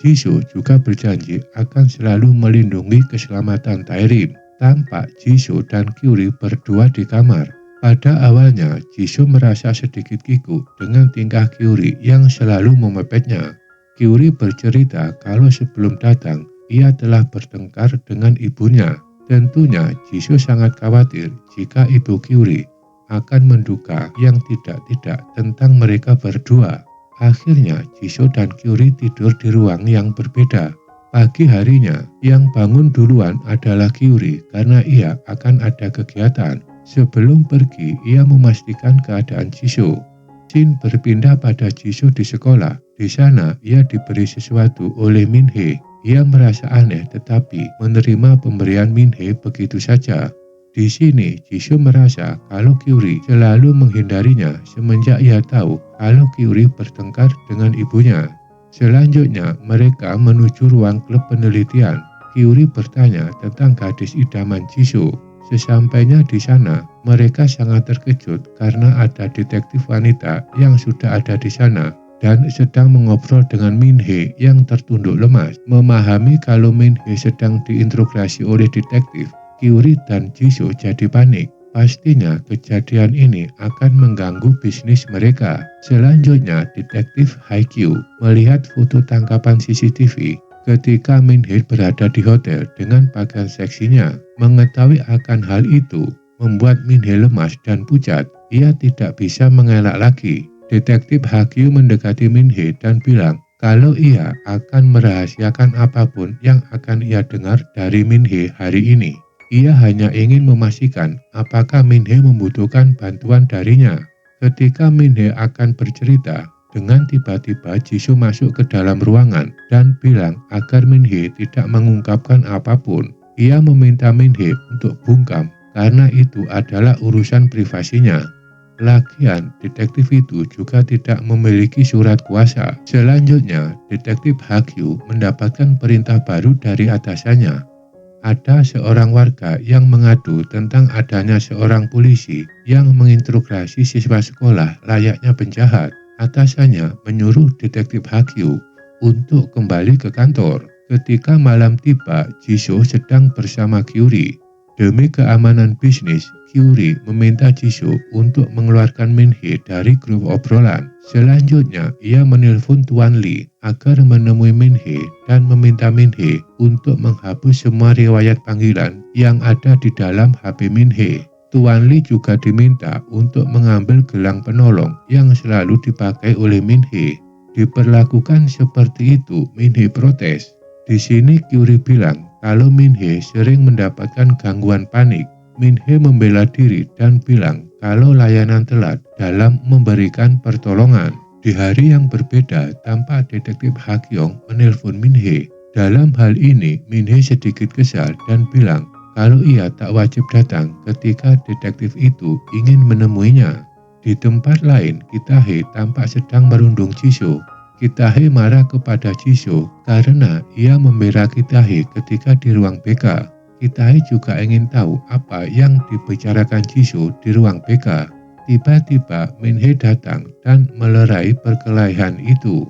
Jisoo juga berjanji akan selalu melindungi keselamatan Taerim. Tampak Jisoo dan Curie berdua di kamar. Pada awalnya, Jisoo merasa sedikit kikuk dengan tingkah Curie yang selalu memepetnya. Curie bercerita kalau sebelum datang, ia telah bertengkar dengan ibunya. Tentunya Jisoo sangat khawatir jika ibu Curie akan menduga yang tidak-tidak tentang mereka berdua. Akhirnya Jisoo dan Curie tidur di ruang yang berbeda. Pagi harinya, yang bangun duluan adalah Curie karena ia akan ada kegiatan. Sebelum pergi, ia memastikan keadaan Jisoo. Scene berpindah pada Jisoo di sekolah. Di sana, ia diberi sesuatu oleh Min-hee. Ia merasa aneh tetapi menerima pemberian Min-hee begitu saja. Di sini, Jisoo merasa kalau Curie selalu menghindarinya semenjak ia tahu kalau Curie bertengkar dengan ibunya. Selanjutnya, mereka menuju ruang klub penelitian. Curie bertanya tentang gadis idaman Jisoo. Sesampainya di sana, mereka sangat terkejut karena ada detektif wanita yang sudah ada di sana dan sedang mengobrol dengan Min-hee yang tertunduk lemas. Memahami kalau Min-hee sedang diinterogasi oleh detektif, Curie dan Jisoo jadi panik. Pastinya kejadian ini akan mengganggu bisnis mereka. Selanjutnya, detektif Haikyu melihat foto tangkapan CCTV ketika Min-hee berada di hotel dengan pakaian seksinya. Mengetahui akan hal itu membuat Min-hee lemas dan pucat. Ia tidak bisa mengelak lagi. Detektif Haikyu mendekati Min-hee dan bilang kalau ia akan merahasiakan apapun yang akan ia dengar dari Min-hee hari ini. Ia hanya ingin memastikan apakah Min-hee membutuhkan bantuan darinya. Ketika Min-hee akan bercerita, dengan tiba-tiba Jisoo masuk ke dalam ruangan dan bilang agar Min-hee tidak mengungkapkan apapun. Ia meminta Min-hee untuk bungkam karena itu adalah urusan privasinya. Lagian, detektif itu juga tidak memiliki surat kuasa. Selanjutnya, detektif Haikyu mendapatkan perintah baru dari atasannya. Ada seorang warga yang mengadu tentang adanya seorang polisi yang menginterogasi siswa sekolah layaknya penjahat. Atasannya menyuruh detektif Haikyu untuk kembali ke kantor. Ketika malam tiba, Jisoo sedang bersama Curie. Demi keamanan bisnis, Curie meminta Jisoo untuk mengeluarkan Min-hee dari grup obrolan. Selanjutnya, ia menelpon Tuan Lee agar menemui Min-hee dan meminta Min-hee untuk menghapus semua riwayat panggilan yang ada di dalam HP Min-hee. Tuan Lee juga diminta untuk mengambil gelang penolong yang selalu dipakai oleh Min-hee. Diperlakukan seperti itu, Min-hee protes. Di sini Curie bilang kalau Min-hee sering mendapatkan gangguan panik. Min-hee membela diri dan bilang kalau layanan telat dalam memberikan pertolongan. Di hari yang berbeda, tampak detektif Hakyong menelpon Min-hee. Dalam hal ini, Min-hee sedikit kesal dan bilang kalau ia tak wajib datang ketika detektif itu ingin menemuinya. Di tempat lain, Kitahe tampak sedang merundung Jisoo. Kitahe marah kepada Jisoo karena ia membela Kitahe ketika di ruang BK. Kitahe juga ingin tahu apa yang dibicarakan Jisoo di ruang BK. Tiba-tiba Minhee datang dan melerai perkelahian itu.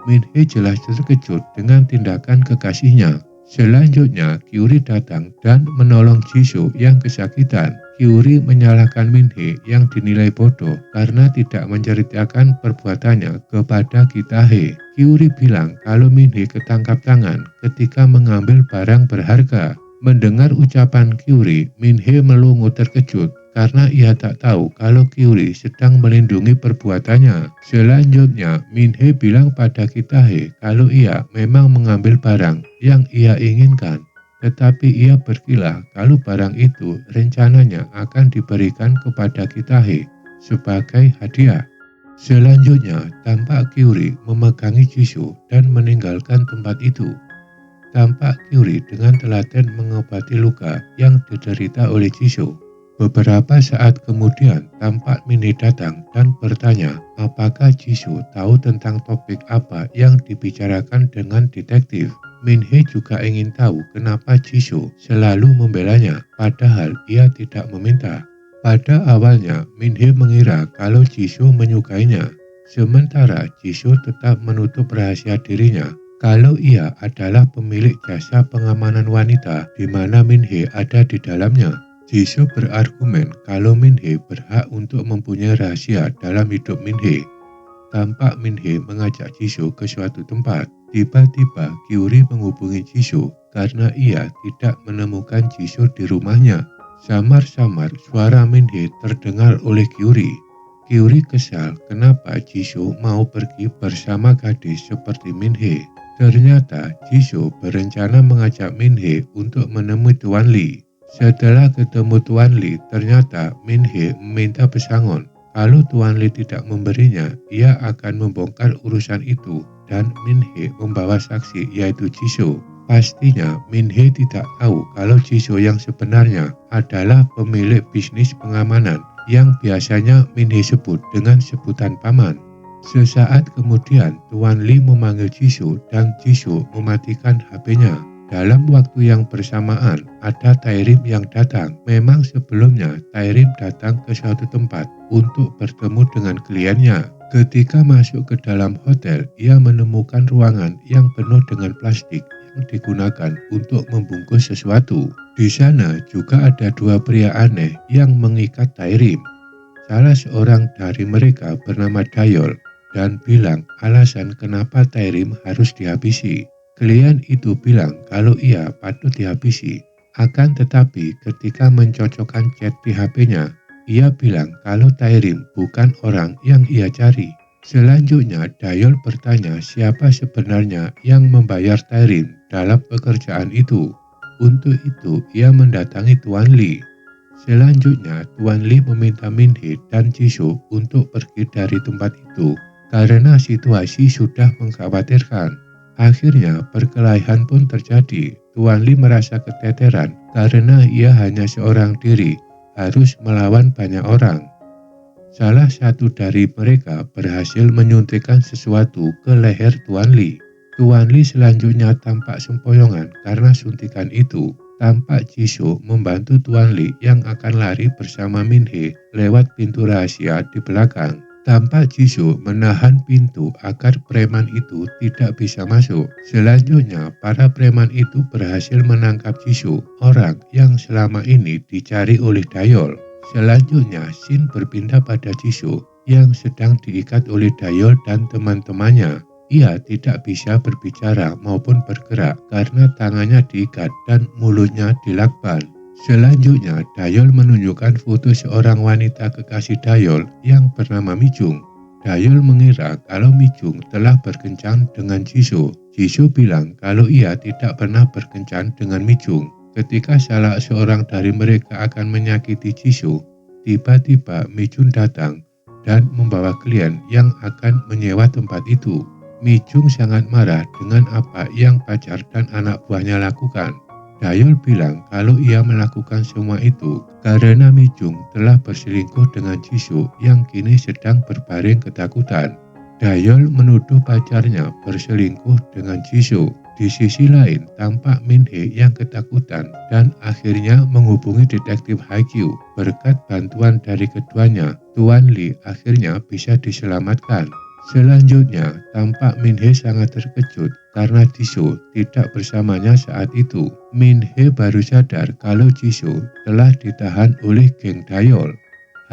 Minhee jelas terkejut dengan tindakan kekasihnya. Selanjutnya, Kyuri datang dan menolong Jisoo yang kesakitan. Kyuri menyalahkan Minhee yang dinilai bodoh karena tidak menceritakan perbuatannya kepada Kitahe. Kyuri bilang kalau Minhee ketangkap tangan ketika mengambil barang berharga. Mendengar ucapan Kyuri, Minhee melongo terkejut karena ia tak tahu kalau Kyuri sedang melindungi perbuatannya. Selanjutnya, Minhee bilang pada Kitahe kalau ia memang mengambil barang yang ia inginkan. Tetapi ia berkilah kalau barang itu rencananya akan diberikan kepada Kitahe sebagai hadiah. Selanjutnya, tampak Kyuri memegangi Jisoo dan meninggalkan tempat itu. Tampak Kyuri dengan telaten mengobati luka yang diderita oleh Jisoo. Beberapa saat kemudian, tampak Minhee datang dan bertanya apakah Jisoo tahu tentang topik apa yang dibicarakan dengan detektif. Minhee juga ingin tahu kenapa Jisoo selalu membelanya, padahal ia tidak meminta. Pada awalnya, Minhee mengira kalau Jisoo menyukainya, sementara Jisoo tetap menutup rahasia dirinya kalau ia adalah pemilik jasa pengamanan wanita di mana Minhee ada di dalamnya. Jisoo berargumen kalau Minhee berhak untuk mempunyai rahasia dalam hidup Minhee. Tampak Minhee mengajak Jisoo ke suatu tempat. Tiba-tiba Kyuri menghubungi Jisoo karena ia tidak menemukan Jisoo di rumahnya. Samar-samar suara Minhee terdengar oleh Kyuri. Kyuri kesal kenapa Jisoo mau pergi bersama gadis seperti Minhee. Ternyata Jisoo berencana mengajak Minhee untuk menemui Tuan Lee. Setelah ketemu Tuan Lee, ternyata Minhee meminta pesangon. Kalau Tuan Lee tidak memberinya, ia akan membongkar urusan itu dan Minhee membawa saksi yaitu Jisoo. Pastinya Minhee tidak tahu kalau Jisoo yang sebenarnya adalah pemilik bisnis pengamanan yang biasanya Minhee sebut dengan sebutan paman. Sesaat kemudian, Tuan Lee memanggil Jisoo dan Jisoo mematikan HP-nya. Dalam waktu yang bersamaan, ada Taerim yang datang. Memang sebelumnya Taerim datang ke suatu tempat untuk bertemu dengan kliennya. Ketika masuk ke dalam hotel, ia menemukan ruangan yang penuh dengan plastik yang digunakan untuk membungkus sesuatu. Di sana juga ada dua pria aneh yang mengikat Taerim. Salah seorang dari mereka bernama Dayol dan bilang alasan kenapa Taerim harus dihabisi. Klien itu bilang kalau ia patut dihabisi. Akan tetapi ketika mencocokkan chat di HP-nya, ia bilang kalau Taerim bukan orang yang ia cari. Selanjutnya Dayol bertanya siapa sebenarnya yang membayar Taerim dalam pekerjaan itu. Untuk itu ia mendatangi Tuan Lee. Selanjutnya Tuan Lee meminta Minhee dan Jisoo untuk pergi dari tempat itu karena situasi sudah mengkhawatirkan. Akhirnya perkelahian pun terjadi. Tuan Lee merasa keteteran karena ia hanya seorang diri, harus melawan banyak orang. Salah satu dari mereka berhasil menyuntikkan sesuatu ke leher Tuan Lee. Tuan Lee selanjutnya tampak sempoyongan karena suntikan itu. Tampak Jisoo membantu Tuan Lee yang akan lari bersama Minhee lewat pintu rahasia di belakang. Tampak Jisoo menahan pintu agar preman itu tidak bisa masuk. Selanjutnya, para preman itu berhasil menangkap Jisoo, orang yang selama ini dicari oleh Dayol. Selanjutnya, scene berpindah pada Jisoo yang sedang diikat oleh Dayol dan teman-temannya. Ia tidak bisa berbicara maupun bergerak karena tangannya diikat dan mulutnya dilakban. Selanjutnya, Dayol menunjukkan foto seorang wanita kekasih Dayol yang bernama Mijung. Dayol mengira kalau Mijung telah berkencan dengan Jisoo. Jisoo bilang kalau ia tidak pernah berkencan dengan Mijung. Ketika salah seorang dari mereka akan menyakiti Jisoo, tiba-tiba Mijung datang dan membawa klien yang akan menyewa tempat itu. Mijung sangat marah dengan apa yang pacar dan anak buahnya lakukan. Dayol bilang kalau ia melakukan semua itu karena Mijung telah berselingkuh dengan Jisoo yang kini sedang berbaring ketakutan. Dayol menuduh pacarnya berselingkuh dengan Jisoo. Di sisi lain, tampak Min-hee yang ketakutan dan akhirnya menghubungi detektif Hye-kyu. Berkat bantuan dari keduanya, Tuan Lee akhirnya bisa diselamatkan. Selanjutnya, tampak Min-hee sangat terkejut karena Jisoo tidak bersamanya saat itu. Min-hee baru sadar kalau Jisoo telah ditahan oleh geng Dayol.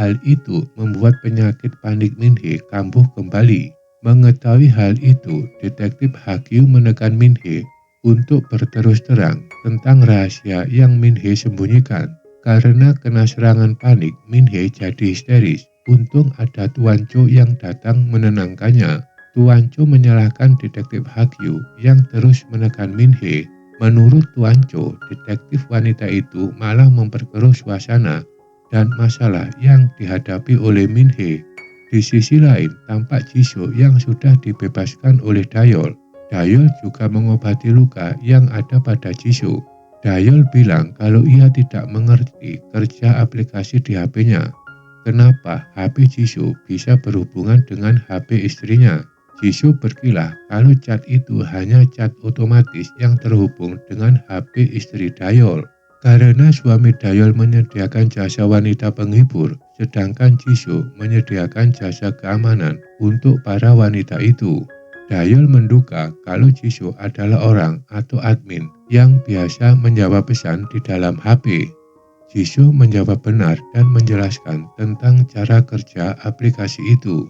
Hal itu membuat penyakit panik Min-hee kambuh kembali. Mengetahui hal itu, detektif Hye-kyu menekan Min-hee untuk berterus terang tentang rahasia yang Min-hee sembunyikan. Karena kena serangan panik, Min-hee jadi histeris. Untung ada Tuan Cho yang datang menenangkannya. Tuan Cho menyalahkan detektif Hye-kyu yang terus menekan Min-hee. Menurut Tuan Cho, detektif wanita itu malah memperkeruh suasana dan masalah yang dihadapi oleh Min-hee. Di sisi lain, tampak Jisoo yang sudah dibebaskan oleh Dayol. Dayol juga mengobati luka yang ada pada Jisoo. Dayol bilang kalau ia tidak mengerti kerja aplikasi di HP-nya. Kenapa HP Jisoo bisa berhubungan dengan HP istrinya? Jisoo berkilah kalau chat itu hanya chat otomatis yang terhubung dengan HP istri Dayol. Karena suami Dayol menyediakan jasa wanita penghibur, sedangkan Jisoo menyediakan jasa keamanan untuk para wanita itu. Dayol menduga kalau Jisoo adalah orang atau admin yang biasa menjawab pesan di dalam HP. Jisoo menjawab benar dan menjelaskan tentang cara kerja aplikasi itu.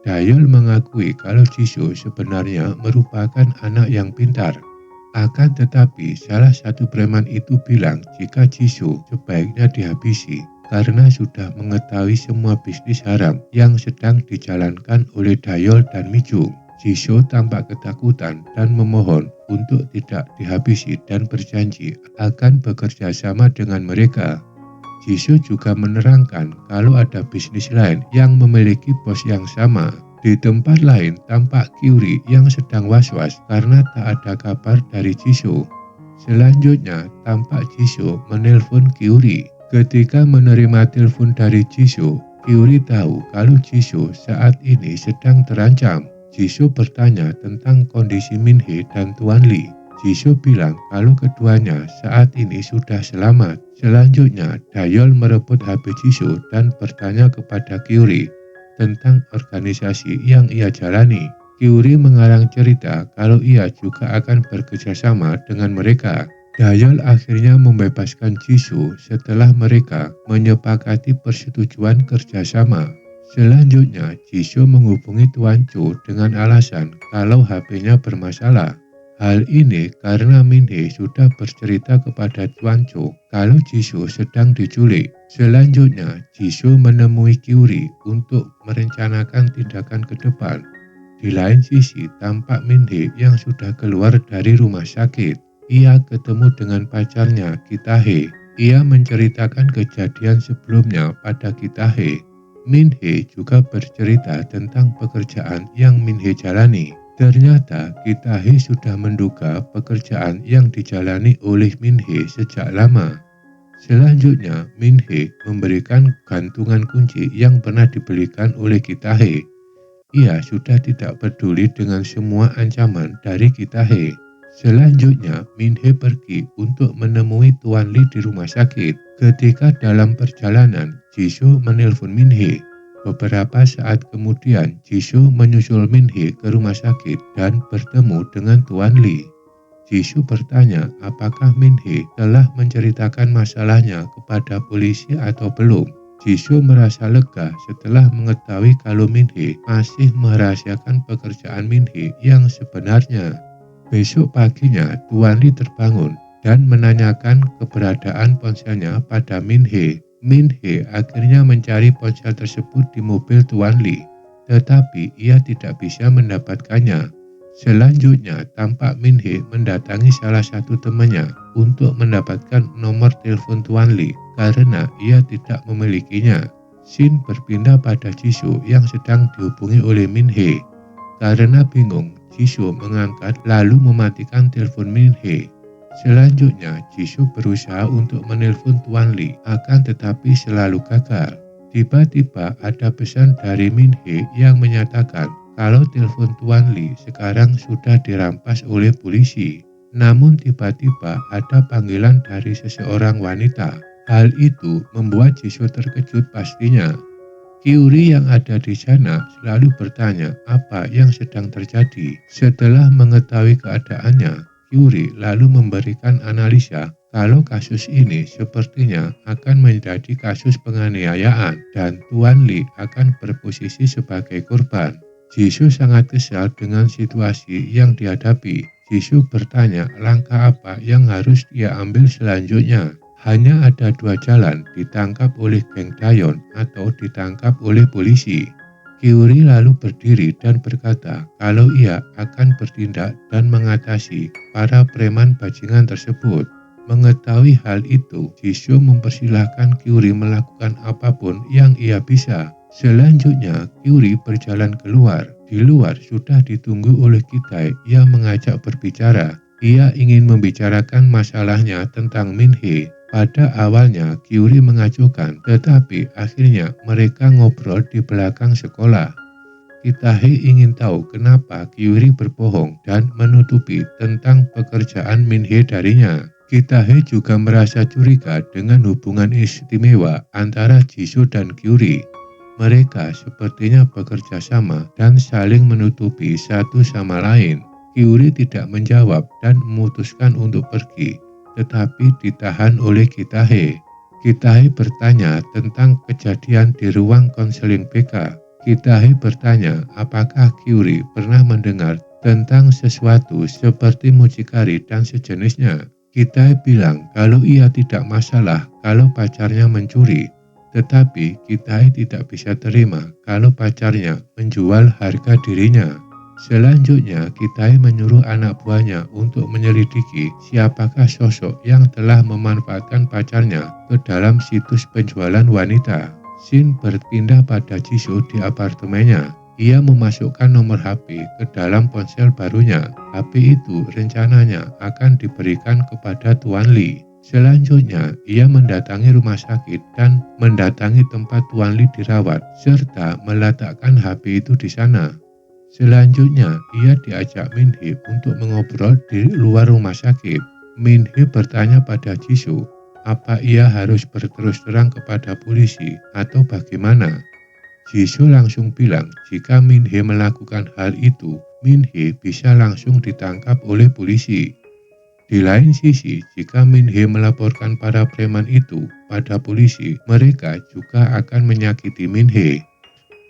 Dayol mengakui kalau Jisoo sebenarnya merupakan anak yang pintar. Akan tetapi, salah satu preman itu bilang jika Jisoo sebaiknya dihabisi karena sudah mengetahui semua bisnis haram yang sedang dijalankan oleh Dayol dan Mijung. Jisoo tampak ketakutan dan memohon untuk tidak dihabisi dan berjanji akan bekerja sama dengan mereka. Jisoo juga menerangkan kalau ada bisnis lain yang memiliki bos yang sama. Di tempat lain, tampak Kyuri yang sedang was-was karena tak ada kabar dari Jisoo. Selanjutnya, tampak Jisoo menelpon Kyuri. Ketika menerima telepon dari Jisoo, Kyuri tahu kalau Jisoo saat ini sedang terancam. Jisoo bertanya tentang kondisi Min-hee dan Tuan Lee. Jisoo bilang kalau keduanya saat ini sudah selamat. Selanjutnya, Dayol merebut HP Jisoo dan bertanya kepada Kyuri tentang organisasi yang ia jalani. Kyuri mengarang cerita kalau ia juga akan bekerjasama dengan mereka. Dayol akhirnya membebaskan Jisoo setelah mereka menyepakati persetujuan kerjasama. Selanjutnya, Jisoo menghubungi Tuan Cho dengan alasan kalau HP-nya bermasalah. Hal ini karena Min-hee sudah bercerita kepada Tuan Cho kalau Jisoo sedang diculik. Selanjutnya, Jisoo menemui Kyuri untuk merencanakan tindakan ke depan. Di lain sisi, tampak Min-hee yang sudah keluar dari rumah sakit. Ia ketemu dengan pacarnya, Kita-hee. Ia menceritakan kejadian sebelumnya pada Kita-hee. Min-hee juga bercerita tentang pekerjaan yang Min-hee jalani. Ternyata Kita-hee sudah menduga pekerjaan yang dijalani oleh Min-hee sejak lama. Selanjutnya, Min-hee memberikan gantungan kunci yang pernah dibelikan oleh Kita-hee. Ia sudah tidak peduli dengan semua ancaman dari Kita-hee. Selanjutnya, Min-hee pergi untuk menemui Tuan Lee di rumah sakit. Ketika dalam perjalanan, Jisoo menelpon Min-hee. Beberapa saat kemudian, Jisoo menyusul Min-hee ke rumah sakit dan bertemu dengan Tuan Lee. Jisoo bertanya apakah Min-hee telah menceritakan masalahnya kepada polisi atau belum. Jisoo merasa lega setelah mengetahui kalau Min-hee masih merahasiakan pekerjaan Min-hee yang sebenarnya. Besok paginya, Tuan Lee terbangun dan menanyakan keberadaan ponselnya pada Min-hee. Min-hee akhirnya mencari ponsel tersebut di mobil Tuan Lee, tetapi ia tidak bisa mendapatkannya. Selanjutnya, tampak Min-hee mendatangi salah satu temannya untuk mendapatkan nomor telepon Tuan Lee karena ia tidak memilikinya. Scene berpindah pada Jisoo yang sedang dihubungi oleh Min-hee. Karena bingung, Jisoo mengangkat lalu mematikan telepon Min-hee. Selanjutnya, Jisoo berusaha untuk menelpon Tuan Lee, akan tetapi selalu gagal. Tiba-tiba ada pesan dari Min-hee yang menyatakan kalau telepon Tuan Lee sekarang sudah dirampas oleh polisi. Namun tiba-tiba ada panggilan dari seseorang wanita. Hal itu membuat Jisoo terkejut pastinya. Kyuri yang ada di sana selalu bertanya apa yang sedang terjadi. Setelah mengetahui keadaannya, Kyuri lalu memberikan analisa kalau kasus ini sepertinya akan menjadi kasus penganiayaan dan Tuan Lee akan berposisi sebagai korban. Jisoo sangat kesal dengan situasi yang dihadapi. Jisoo bertanya langkah apa yang harus dia ambil selanjutnya. Hanya ada dua jalan, ditangkap oleh geng Daeyeon atau ditangkap oleh polisi. Kyuri lalu berdiri dan berkata kalau ia akan bertindak dan mengatasi para preman bajingan tersebut. Mengetahui hal itu, Jisoo mempersilahkan Kyuri melakukan apapun yang ia bisa. Selanjutnya, Kyuri berjalan keluar. Di luar sudah ditunggu oleh Ki-tae yang mengajak berbicara. Ia ingin membicarakan masalahnya tentang Min-hee. Pada awalnya Kyuri mengajukan, tetapi akhirnya mereka ngobrol di belakang sekolah. Ki-tae ingin tahu kenapa Kyuri berbohong dan menutupi tentang pekerjaan Min-hee darinya. Ki-tae juga merasa curiga dengan hubungan istimewa antara Jisoo dan Kyuri. Mereka sepertinya bekerja sama dan saling menutupi satu sama lain. Kyuri tidak menjawab dan memutuskan untuk pergi, tetapi ditahan oleh Ki-tae. Ki-tae bertanya tentang kejadian di ruang konseling BK. Ki-tae bertanya apakah Kyuri pernah mendengar tentang sesuatu seperti mucikari dan sejenisnya. Ki-tae bilang kalau ia tidak masalah kalau pacarnya mencuri, tetapi Ki-tae tidak bisa terima kalau pacarnya menjual harga dirinya. Selanjutnya, Ki-tae menyuruh anak buahnya untuk menyelidiki siapakah sosok yang telah memanfaatkan pacarnya ke dalam situs penjualan wanita. Shin berpindah pada Jisoo di apartemennya. Ia memasukkan nomor HP ke dalam ponsel barunya. HP itu rencananya akan diberikan kepada Tuan Lee. Selanjutnya, ia mendatangi rumah sakit dan mendatangi tempat Tuan Lee dirawat, serta meletakkan HP itu di sana. Selanjutnya, ia diajak Min-hee untuk mengobrol di luar rumah sakit. Min-hee bertanya pada Jisoo, apa ia harus berterus terang kepada polisi atau bagaimana? Jisoo langsung bilang jika Min-hee melakukan hal itu, Min-hee bisa langsung ditangkap oleh polisi. Di lain sisi, jika Min-hee melaporkan para preman itu pada polisi, mereka juga akan menyakiti Min-hee.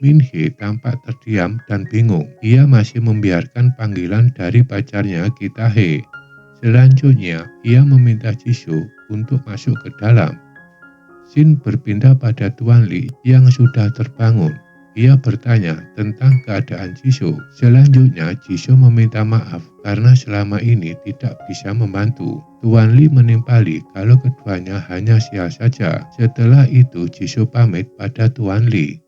Min-hee tampak terdiam dan bingung. Ia masih membiarkan panggilan dari pacarnya Ki-tae. Selanjutnya, ia meminta Jisoo untuk masuk ke dalam. Shin berpindah pada Tuan Lee yang sudah terbangun. Ia bertanya tentang keadaan Jisoo. Selanjutnya, Jisoo meminta maaf karena selama ini tidak bisa membantu. Tuan Lee menimpali kalau keduanya hanya sial saja. Setelah itu, Jisoo pamit pada Tuan Lee.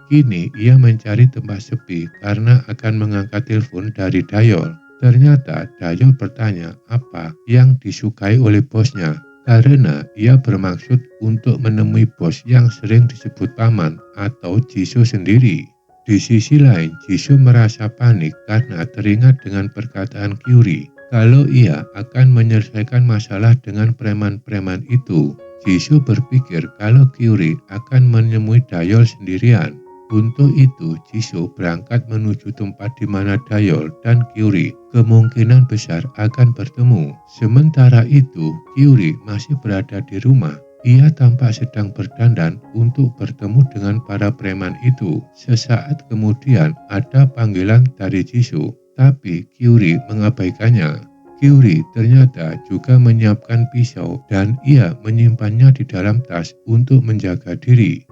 Kini ia mencari tempat sepi karena akan mengangkat telepon dari Daeyeon. Ternyata Daeyeon bertanya apa yang disukai oleh bosnya, karena ia bermaksud untuk menemui bos yang sering disebut paman atau Jisoo sendiri. Di sisi lain, Jisoo merasa panik karena teringat dengan perkataan Kyuri kalau ia akan menyelesaikan masalah dengan preman-preman itu. Jisoo berpikir kalau Kyuri akan menemui Daeyeon sendirian. Untuk itu, Jisoo berangkat menuju tempat di mana Daeyeon dan Kyuri kemungkinan besar akan bertemu. Sementara itu, Kyuri masih berada di rumah. Ia tampak sedang berdandan untuk bertemu dengan para preman itu. Sesaat kemudian ada panggilan dari Jisoo, tapi Kyuri mengabaikannya. Kyuri ternyata juga menyiapkan pisau dan ia menyimpannya di dalam tas untuk menjaga diri.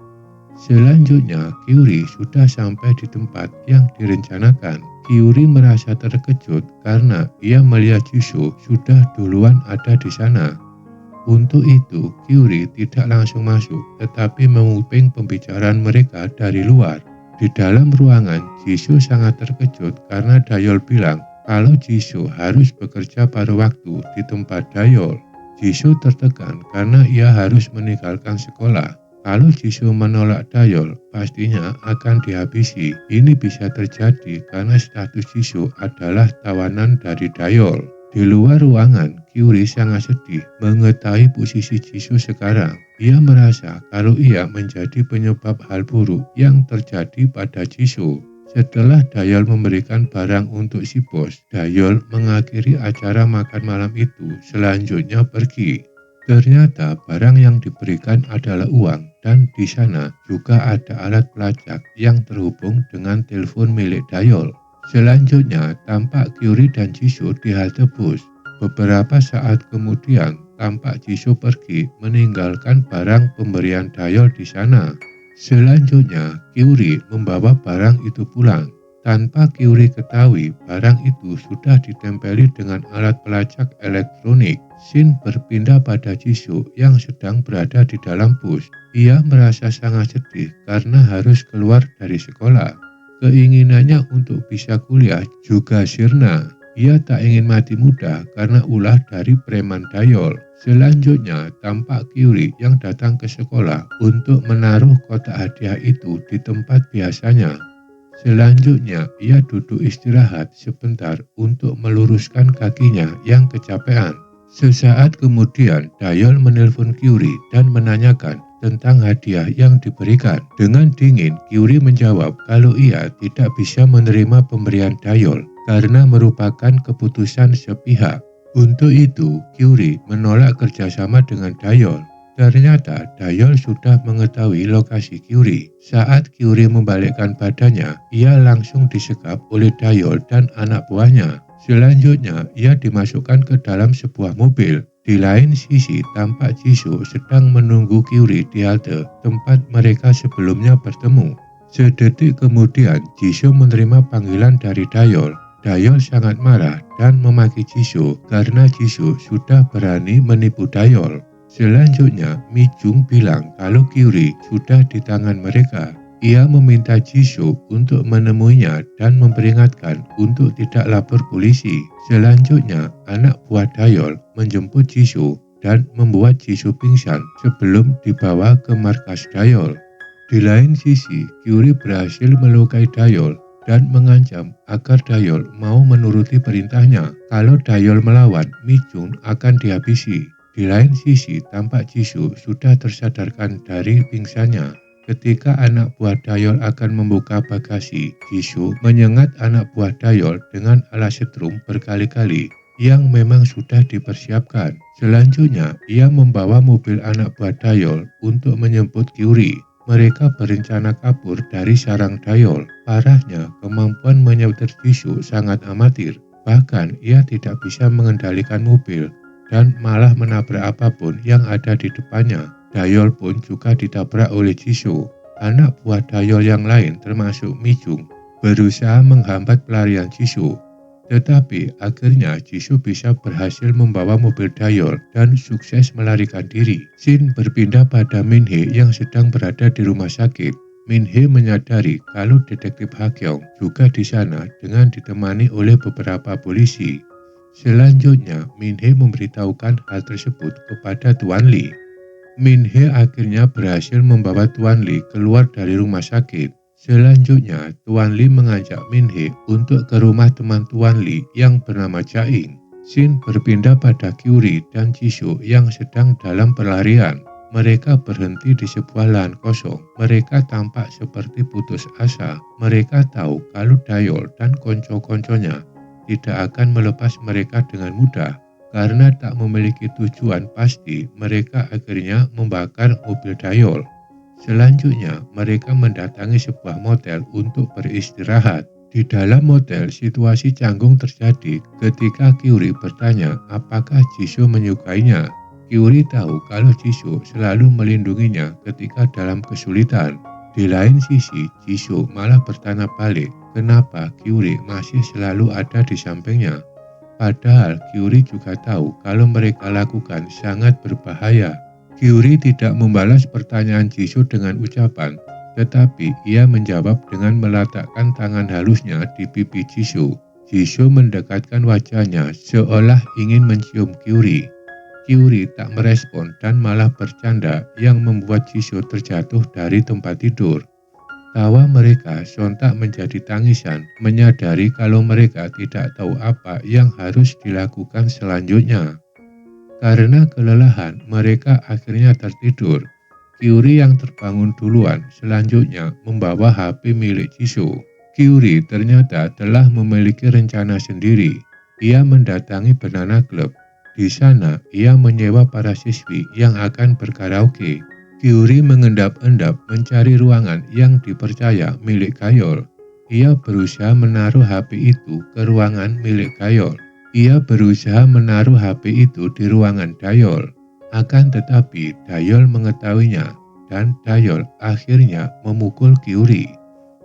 Selanjutnya, Kyuri sudah sampai di tempat yang direncanakan. Kyuri merasa terkejut karena ia melihat Jisoo sudah duluan ada di sana. Untuk itu, Kyuri tidak langsung masuk, tetapi menguping pembicaraan mereka dari luar. Di dalam ruangan, Jisoo sangat terkejut karena Daeyeon bilang kalau Jisoo harus bekerja pada waktu di tempat Dayol. Jisoo tertekan karena ia harus meninggalkan sekolah. Kalau Jisoo menolak Dayol, pastinya akan dihabisi. Ini bisa terjadi karena status Jisoo adalah tawanan dari Dayol. Di luar ruangan, Kyuri sangat sedih mengetahui posisi Jisoo sekarang. Ia merasa kalau ia menjadi penyebab hal buruk yang terjadi pada Jisoo. Setelah Dayol memberikan barang untuk si bos, Dayol mengakhiri acara makan malam itu, selanjutnya pergi. Ternyata barang yang diberikan adalah uang, dan di sana juga ada alat pelacak yang terhubung dengan telepon milik Dayol. Selanjutnya tampak Kyuri dan Jisoo di halte bus. Beberapa saat kemudian tampak Jisoo pergi meninggalkan barang pemberian Dayol di sana. Selanjutnya Kyuri membawa barang itu pulang. Tanpa Kyuri ketahui, barang itu sudah ditempeli dengan alat pelacak elektronik. Scene berpindah pada Jisoo yang sedang berada di dalam bus. Ia merasa sangat sedih karena harus keluar dari sekolah. Keinginannya untuk bisa kuliah juga sirna. Ia tak ingin mati muda karena ulah dari preman Dayol. Selanjutnya tampak Kyuri yang datang ke sekolah untuk menaruh kotak hadiah itu di tempat biasanya. Selanjutnya ia duduk istirahat sebentar untuk meluruskan kakinya yang kecapean. Sesaat kemudian Dayol menelpon Kyuri dan menanyakan tentang hadiah yang diberikan. Dengan dingin, Kyuri menjawab kalau ia tidak bisa menerima pemberian Dayol karena merupakan keputusan sepihak. Untuk itu, Kyuri menolak kerjasama dengan Dayol. Ternyata Dayol sudah mengetahui lokasi Kyuri. Saat Kyuri membalikkan badannya, ia langsung disekap oleh Dayol dan anak buahnya. Selanjutnya, ia dimasukkan ke dalam sebuah mobil. Di lain sisi, tampak Jisoo sedang menunggu Kyuri di halte tempat mereka sebelumnya bertemu. Sedetik kemudian, Jisoo menerima panggilan dari Dayol. Dayol sangat marah dan memaki Jisoo karena Jisoo sudah berani menipu Dayol. Selanjutnya, Mi Jung bilang kalau Kyuri sudah di tangan mereka. Ia meminta Jisoo untuk menemuinya dan memperingatkan untuk tidak lapor polisi. Selanjutnya, anak buah Dayol menjemput Jisoo dan membuat Jisoo pingsan sebelum dibawa ke markas Dayol. Di lain sisi, Kyuri berhasil melukai Dayol dan mengancam agar Dayol mau menuruti perintahnya. Kalau Dayol melawan, Mi Jung akan dihabisi. Di lain sisi, tampak Jisoo sudah tersadarkan dari pingsannya. Ketika anak buah Dayol akan membuka bagasi, Jisoo menyengat anak buah Dayol dengan alat setrum berkali-kali yang memang sudah dipersiapkan. Selanjutnya, ia membawa mobil anak buah Dayol untuk menjemput Kyuri. Mereka berencana kabur dari sarang Dayol. Parahnya, kemampuan menyetir Jisoo sangat amatir. Bahkan, ia tidak bisa mengendalikan mobil dan malah menabrak apapun yang ada di depannya. Dayol pun juga ditabrak oleh Jisoo. Anak buah Dayol yang lain termasuk Mi Jung berusaha menghambat pelarian Jisoo. Tetapi akhirnya Jisoo bisa berhasil membawa mobil Dayol dan sukses melarikan diri. Scene berpindah pada Min Hee yang sedang berada di rumah sakit. Min Hee menyadari kalau detektif Ha Kyung juga di sana dengan ditemani oleh beberapa polisi. Selanjutnya, Min Hee memberitahukan hal tersebut kepada Tuan Lee. Min Hee akhirnya berhasil membawa Tuan Lee keluar dari rumah sakit. Selanjutnya, Tuan Lee mengajak Min Hee untuk ke rumah teman Tuan Lee yang bernama Jaing. Scene berpindah pada Kyuri dan Jisoo yang sedang dalam pelarian. Mereka berhenti di sebuah lahan kosong. Mereka tampak seperti putus asa. Mereka tahu kalau Dayol dan konco-konconya tidak akan melepas mereka dengan mudah. Karena tak memiliki tujuan pasti, mereka akhirnya membakar mobil Dayol. Selanjutnya, mereka mendatangi sebuah motel untuk beristirahat. Di dalam motel, situasi canggung terjadi ketika Kyuri bertanya apakah Jisoo menyukainya. Kyuri tahu kalau Jisoo selalu melindunginya ketika dalam kesulitan. Di lain sisi, Jisoo malah bertanya balik kenapa Kyuri masih selalu ada di sampingnya. Padahal Kyuri juga tahu kalau mereka lakukan sangat berbahaya. Kyuri tidak membalas pertanyaan Jisoo dengan ucapan, tetapi ia menjawab dengan meletakkan tangan halusnya di pipi Jisoo. Jisoo mendekatkan wajahnya seolah ingin mencium Kyuri. Kyuri tak merespon dan malah bercanda yang membuat Jisoo terjatuh dari tempat tidur. Tawa mereka sontak menjadi tangisan, menyadari kalau mereka tidak tahu apa yang harus dilakukan selanjutnya. Karena kelelahan, mereka akhirnya tertidur. Kyuri yang terbangun duluan selanjutnya membawa HP milik Jisoo. Kyuri ternyata telah memiliki rencana sendiri. Ia mendatangi Banana Club. Di sana, ia menyewa para siswi yang akan berkaraoke. Kyuri mengendap-endap mencari ruangan yang dipercaya milik Gayol. Ia berusaha menaruh HP itu ke ruangan milik Gayol. Ia berusaha menaruh HP itu di ruangan Dayol. Akan tetapi Dayol mengetahuinya dan Dayol akhirnya memukul Kyuri.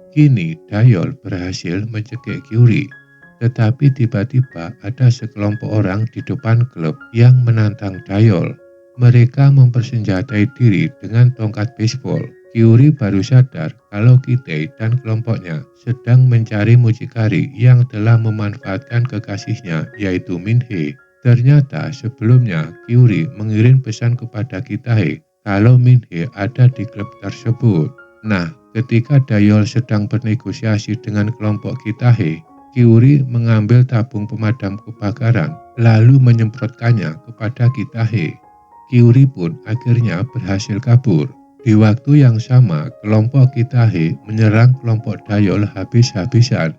Kini Dayol berhasil mencekik Kyuri. Tetapi tiba-tiba ada sekelompok orang di depan klub yang menantang Dayol. Mereka mempersenjatai diri dengan tongkat baseball. Kyuri baru sadar kalau Kitae dan kelompoknya sedang mencari mucikari yang telah memanfaatkan kekasihnya yaitu Minhee. Ternyata sebelumnya Kyuri mengirim pesan kepada Kitae kalau Minhee ada di klub tersebut. Nah, ketika Dayol sedang bernegosiasi dengan kelompok Kitae, Kyuri mengambil tabung pemadam kebakaran lalu menyemprotkannya kepada Kitae. Kyuri pun akhirnya berhasil kabur. Di waktu yang sama, kelompok Kitae menyerang kelompok Dayol habis-habisan.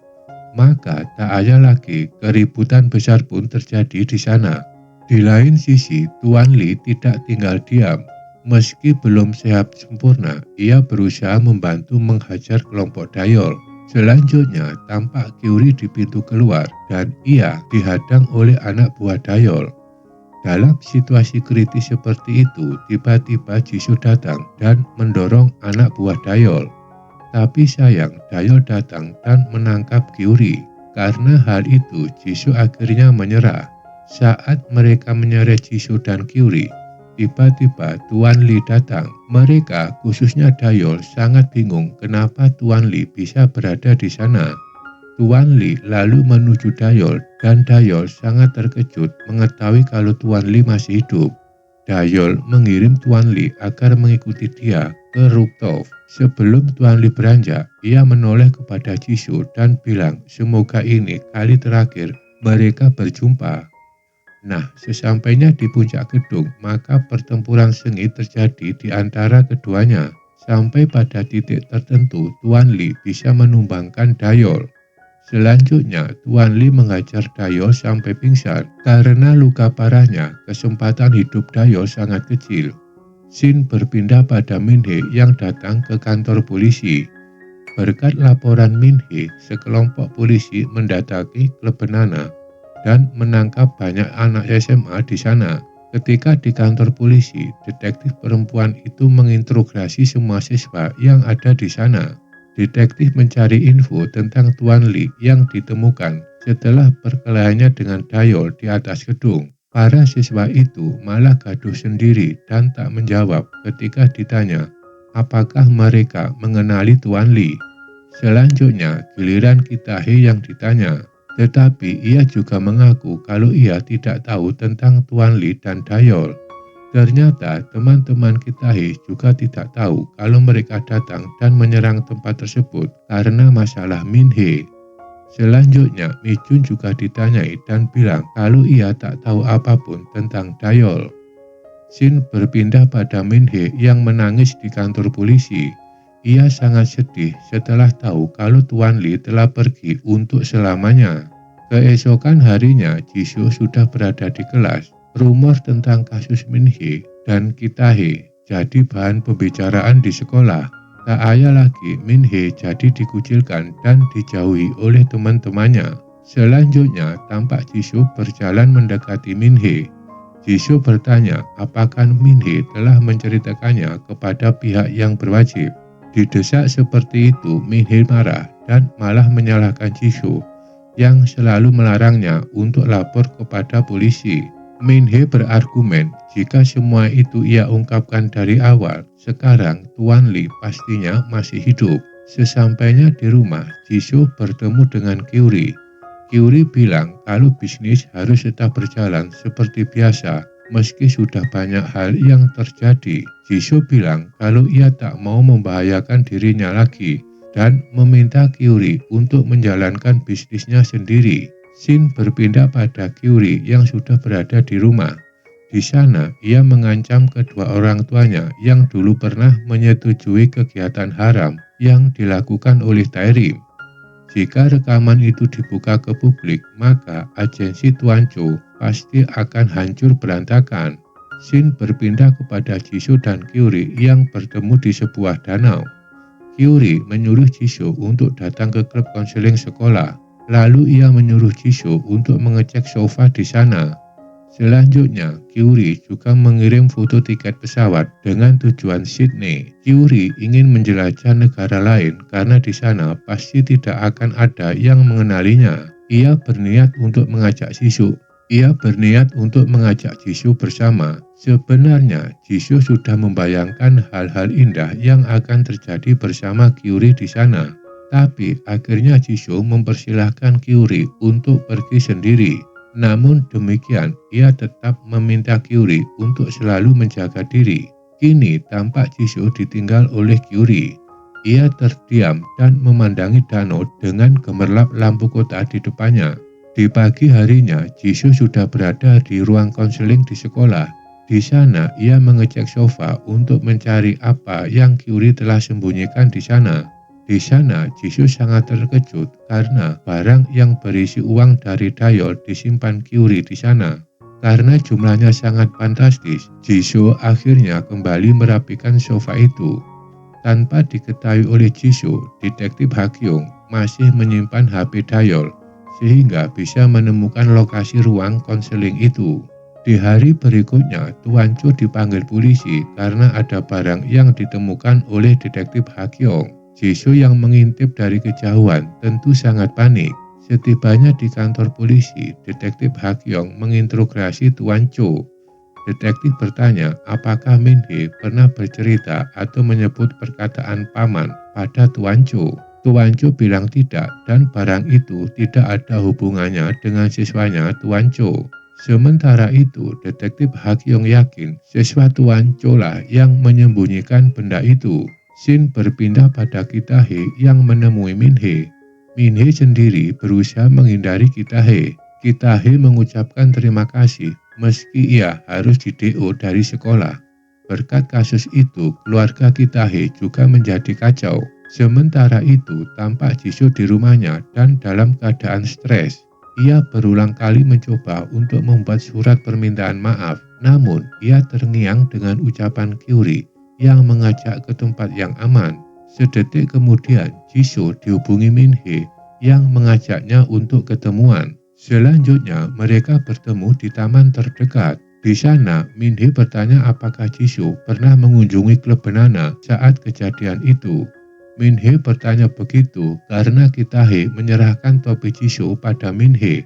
Maka tak ada lagi, keributan besar pun terjadi di sana. Di lain sisi, Tuan Lee tidak tinggal diam. Meski belum sehat sempurna, ia berusaha membantu menghajar kelompok Dayol. Selanjutnya, tampak Kyuri di pintu keluar dan ia dihadang oleh anak buah Dayol. Dalam situasi kritis seperti itu, tiba-tiba Jisoo datang dan mendorong anak buah Dayol. Tapi sayang, Dayol datang dan menangkap Kyuri. Karena hal itu, Jisoo akhirnya menyerah. Saat mereka menyeret Jisoo dan Kyuri, tiba-tiba Tuan Lee datang. Mereka, khususnya Dayol, sangat bingung kenapa Tuan Lee bisa berada di sana. Tuan Lee lalu menuju Dayol dan Dayol sangat terkejut mengetahui kalau Tuan Lee masih hidup. Dayol mengirim Tuan Lee agar mengikuti dia ke rooftop. Sebelum Tuan Lee beranjak, ia menoleh kepada Jisoo dan bilang semoga ini kali terakhir mereka berjumpa. Nah, sesampainya di puncak gedung, maka pertempuran sengit terjadi di antara keduanya. Sampai pada titik tertentu, Tuan Lee bisa menumbangkan Dayol. Selanjutnya, Tuan Lee mengajar Dayol sampai pingsan. Karena luka parahnya, kesempatan hidup Dayol sangat kecil. Scene berpindah pada Minhee yang datang ke kantor polisi. Berkat laporan Minhee, sekelompok polisi mendatangi klub Banana dan menangkap banyak anak SMA di sana. Ketika di kantor polisi, detektif perempuan itu menginterogasi semua siswa yang ada di sana. Detektif mencari info tentang Tuan Lee yang ditemukan setelah perkelahiannya dengan Dayol di atas gedung. Para siswa itu malah gaduh sendiri dan tak menjawab ketika ditanya apakah mereka mengenali Tuan Lee. Selanjutnya giliran Kitae yang ditanya, tetapi ia juga mengaku kalau ia tidak tahu tentang Tuan Lee dan Dayol. Ternyata teman-teman Kitae juga tidak tahu kalau mereka datang dan menyerang tempat tersebut karena masalah Minhee. Selanjutnya Mi-jun juga ditanyai dan bilang kalau ia tak tahu apapun tentang Dayol. Scene berpindah pada Minhee yang menangis di kantor polisi. Ia sangat sedih setelah tahu kalau Tuan Lee telah pergi untuk selamanya. Keesokan harinya Jisoo sudah berada di kelas. Rumor tentang kasus Minhee dan Kitae jadi bahan pembicaraan di sekolah. Tak ayal lagi Minhee jadi dikucilkan dan dijauhi oleh teman-temannya. Selanjutnya tampak Jisoo berjalan mendekati Minhee. Jisoo bertanya apakah Minhee telah menceritakannya kepada pihak yang berwajib. Didesak seperti itu, Minhee marah dan malah menyalahkan Jisoo yang selalu melarangnya untuk lapor kepada polisi. Minhee berargumen jika semua itu ia ungkapkan dari awal, sekarang Tuan Lee pastinya masih hidup. Sesampainya di rumah, Jisoo bertemu dengan Kyuri. Kyuri bilang kalau bisnis harus tetap berjalan seperti biasa meski sudah banyak hal yang terjadi. Jisoo bilang kalau ia tak mau membahayakan dirinya lagi dan meminta Kyuri untuk menjalankan bisnisnya sendiri. Shin berpindah pada Kyuri yang sudah berada di rumah. Di sana, ia mengancam kedua orang tuanya yang dulu pernah menyetujui kegiatan haram yang dilakukan oleh Taerim. Jika rekaman itu dibuka ke publik, maka agensi Tuan Cho pasti akan hancur berantakan. Shin berpindah kepada Jisoo dan Kyuri yang bertemu di sebuah danau. Kyuri menyuruh Jisoo untuk datang ke klub konseling sekolah. Lalu ia menyuruh Jisoo untuk mengecek sofa di sana. Selanjutnya, Kyuri juga mengirim foto tiket pesawat dengan tujuan Sydney. Kyuri ingin menjelajah negara lain karena di sana pasti tidak akan ada yang mengenalinya. Ia berniat untuk mengajak Jisoo bersama. Sebenarnya, Jisoo sudah membayangkan hal-hal indah yang akan terjadi bersama Kyuri di sana. Tapi akhirnya Jisoo mempersilahkan Kyuri untuk pergi sendiri. Namun demikian, ia tetap meminta Kyuri untuk selalu menjaga diri. Kini tampak Jisoo ditinggal oleh Kyuri. Ia terdiam dan memandangi danau dengan gemerlap lampu kota di depannya. Di pagi harinya, Jisoo sudah berada di ruang konseling di sekolah. Di sana, ia mengecek sofa untuk mencari apa yang Kyuri telah sembunyikan di sana. Di sana, Jisoo sangat terkejut karena barang yang berisi uang dari Dayol disimpan Kyuri di sana. Karena jumlahnya sangat fantastis, Jisoo akhirnya kembali merapikan sofa itu. Tanpa diketahui oleh Jisoo, detektif Ha-kyung masih menyimpan HP Dayol sehingga bisa menemukan lokasi ruang konseling itu. Di hari berikutnya, Tuan Cho dipanggil polisi karena ada barang yang ditemukan oleh detektif Ha-kyung. Jisoo yang mengintip dari kejauhan tentu sangat panik. Setibanya di kantor polisi, detektif Ha-kyung menginterogasi Tuan Cho. Detektif bertanya apakah Min-hee pernah bercerita atau menyebut perkataan paman pada Tuan Cho. Tuan Cho bilang tidak dan barang itu tidak ada hubungannya dengan siswanya Tuan Cho. Sementara itu, detektif Ha-kyung yakin siswa Tuan Cho lah yang menyembunyikan benda itu. Shin berpindah pada Ki-tae yang menemui Min-hee. Min-hee sendiri berusaha menghindari Ki-tae. Ki-tae mengucapkan terima kasih meski ia harus di-DO dari sekolah. Berkat kasus itu, keluarga Ki-tae juga menjadi kacau. Sementara itu, tampak Jisoo di rumahnya dan dalam keadaan stres. Ia berulang kali mencoba untuk membuat surat permintaan maaf, namun ia terngiang dengan ucapan Kyuri yang mengajak ke tempat yang aman. Sedetik kemudian, Jisoo dihubungi Min-hee yang mengajaknya untuk ketemuan. Selanjutnya, mereka bertemu di taman terdekat. Di sana, Min-hee bertanya apakah Jisoo pernah mengunjungi klub Banana saat kejadian itu. Min-hee bertanya begitu karena Ki-tae menyerahkan topi Jisoo pada Min-hee.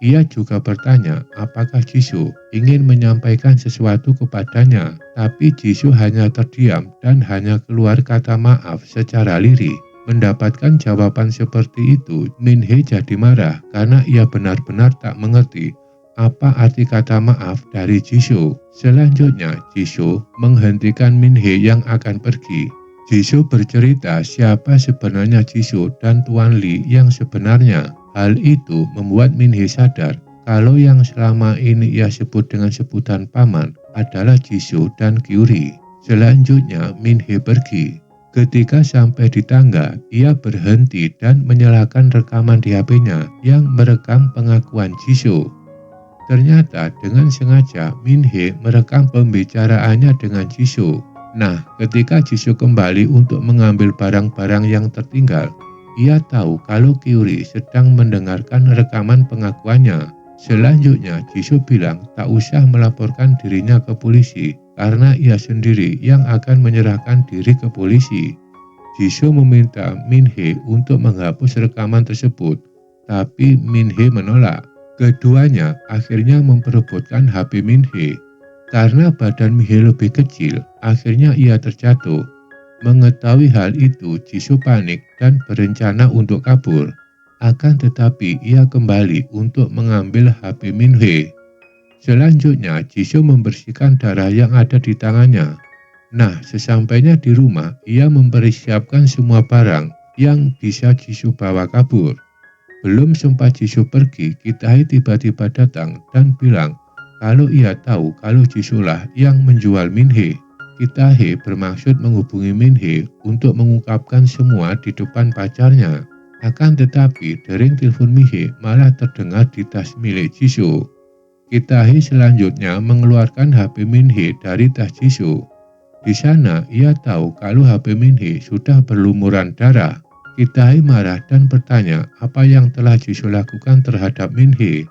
Ia juga bertanya apakah Jisoo ingin menyampaikan sesuatu kepadanya, tapi Jisoo hanya terdiam dan hanya keluar kata maaf secara lirih. Mendapatkan jawaban seperti itu, Min-hee jadi marah karena ia benar-benar tak mengerti apa arti kata maaf dari Jisoo. Selanjutnya, Jisoo menghentikan Min-hee yang akan pergi. Jisoo bercerita siapa sebenarnya Jisoo dan Tuan Lee yang sebenarnya. Hal itu membuat Min-hee sadar kalau yang selama ini ia sebut dengan sebutan paman adalah Jisoo dan Kyuri. Selanjutnya, Min-hee pergi. Ketika sampai di tangga, ia berhenti dan menyalakan rekaman di HP-nya yang merekam pengakuan Jisoo. Ternyata dengan sengaja Min-hee merekam pembicaraannya dengan Jisoo. Nah, ketika Jisoo kembali untuk mengambil barang-barang yang tertinggal, ia tahu kalau Kyuri sedang mendengarkan rekaman pengakuannya. Selanjutnya, Jisoo bilang tak usah melaporkan dirinya ke polisi karena ia sendiri yang akan menyerahkan diri ke polisi. Jisoo meminta Min-hee untuk menghapus rekaman tersebut, tapi Min-hee menolak. Keduanya akhirnya memperebutkan HP Min-hee. Karena badan Min-hee lebih kecil, akhirnya ia terjatuh. Mengetahui hal itu, Jisoo panik dan berencana untuk kabur. Akan tetapi ia kembali untuk mengambil HP Min-hee. Selanjutnya Jisoo membersihkan darah yang ada di tangannya. Nah, sesampainya di rumah, ia mempersiapkan semua barang yang bisa Jisoo bawa kabur. Belum sempat Jisoo pergi, Ki-tae tiba-tiba datang dan bilang kalau ia tahu kalau Jisoo lah yang menjual Min-hee. Ki-tae bermaksud menghubungi Min-hee untuk mengungkapkan semua di depan pacarnya. Akan tetapi dering telepon Min-hee malah terdengar di tas milik Jisoo. Ki-tae selanjutnya mengeluarkan HP Min-hee dari tas Jisoo. Di sana ia tahu kalau HP Min-hee sudah berlumuran darah. Ki-tae marah dan bertanya apa yang telah Jisoo lakukan terhadap Min-hee.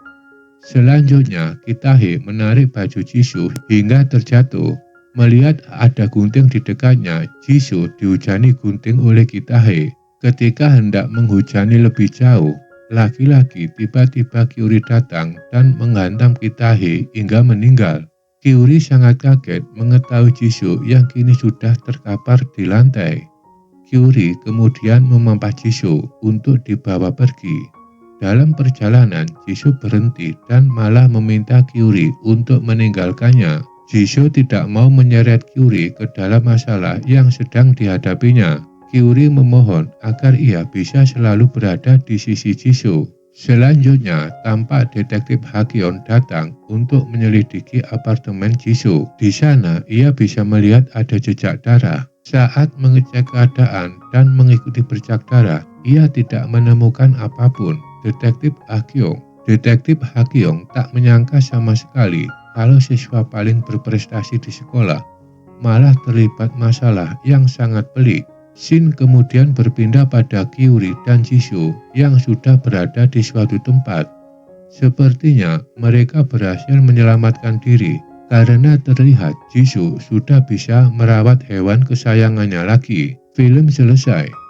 Selanjutnya Ki-tae menarik baju Jisoo hingga terjatuh. Melihat ada gunting di dekatnya, Jisoo dihujani gunting oleh Ki-tae. Ketika hendak menghujani lebih jauh, laki-laki tiba-tiba Kyuri datang dan menghantam Ki-tae hingga meninggal. Kyuri sangat kaget mengetahui Jisoo yang kini sudah terkapar di lantai. Kyuri kemudian memampas Jisoo untuk dibawa pergi. Dalam perjalanan, Jisoo berhenti dan malah meminta Kyuri untuk meninggalkannya. Jisoo tidak mau menyeret Kyuri ke dalam masalah yang sedang dihadapinya. Kyuri memohon agar ia bisa selalu berada di sisi Jisoo. Selanjutnya, tampak detektif Ha-kyeon datang untuk menyelidiki apartemen Jisoo. Di sana, ia bisa melihat ada jejak darah. Saat mengecek keadaan dan mengikuti bercak darah, ia tidak menemukan apapun. Detektif Ha-kyeon tak menyangka sama sekali kalau siswa paling berprestasi di sekolah malah terlibat masalah yang sangat pelik. Scene kemudian berpindah pada Kyuri dan Jisoo yang sudah berada di suatu tempat. Sepertinya mereka berhasil menyelamatkan diri karena terlihat Jisoo sudah bisa merawat hewan kesayangannya lagi. Film selesai.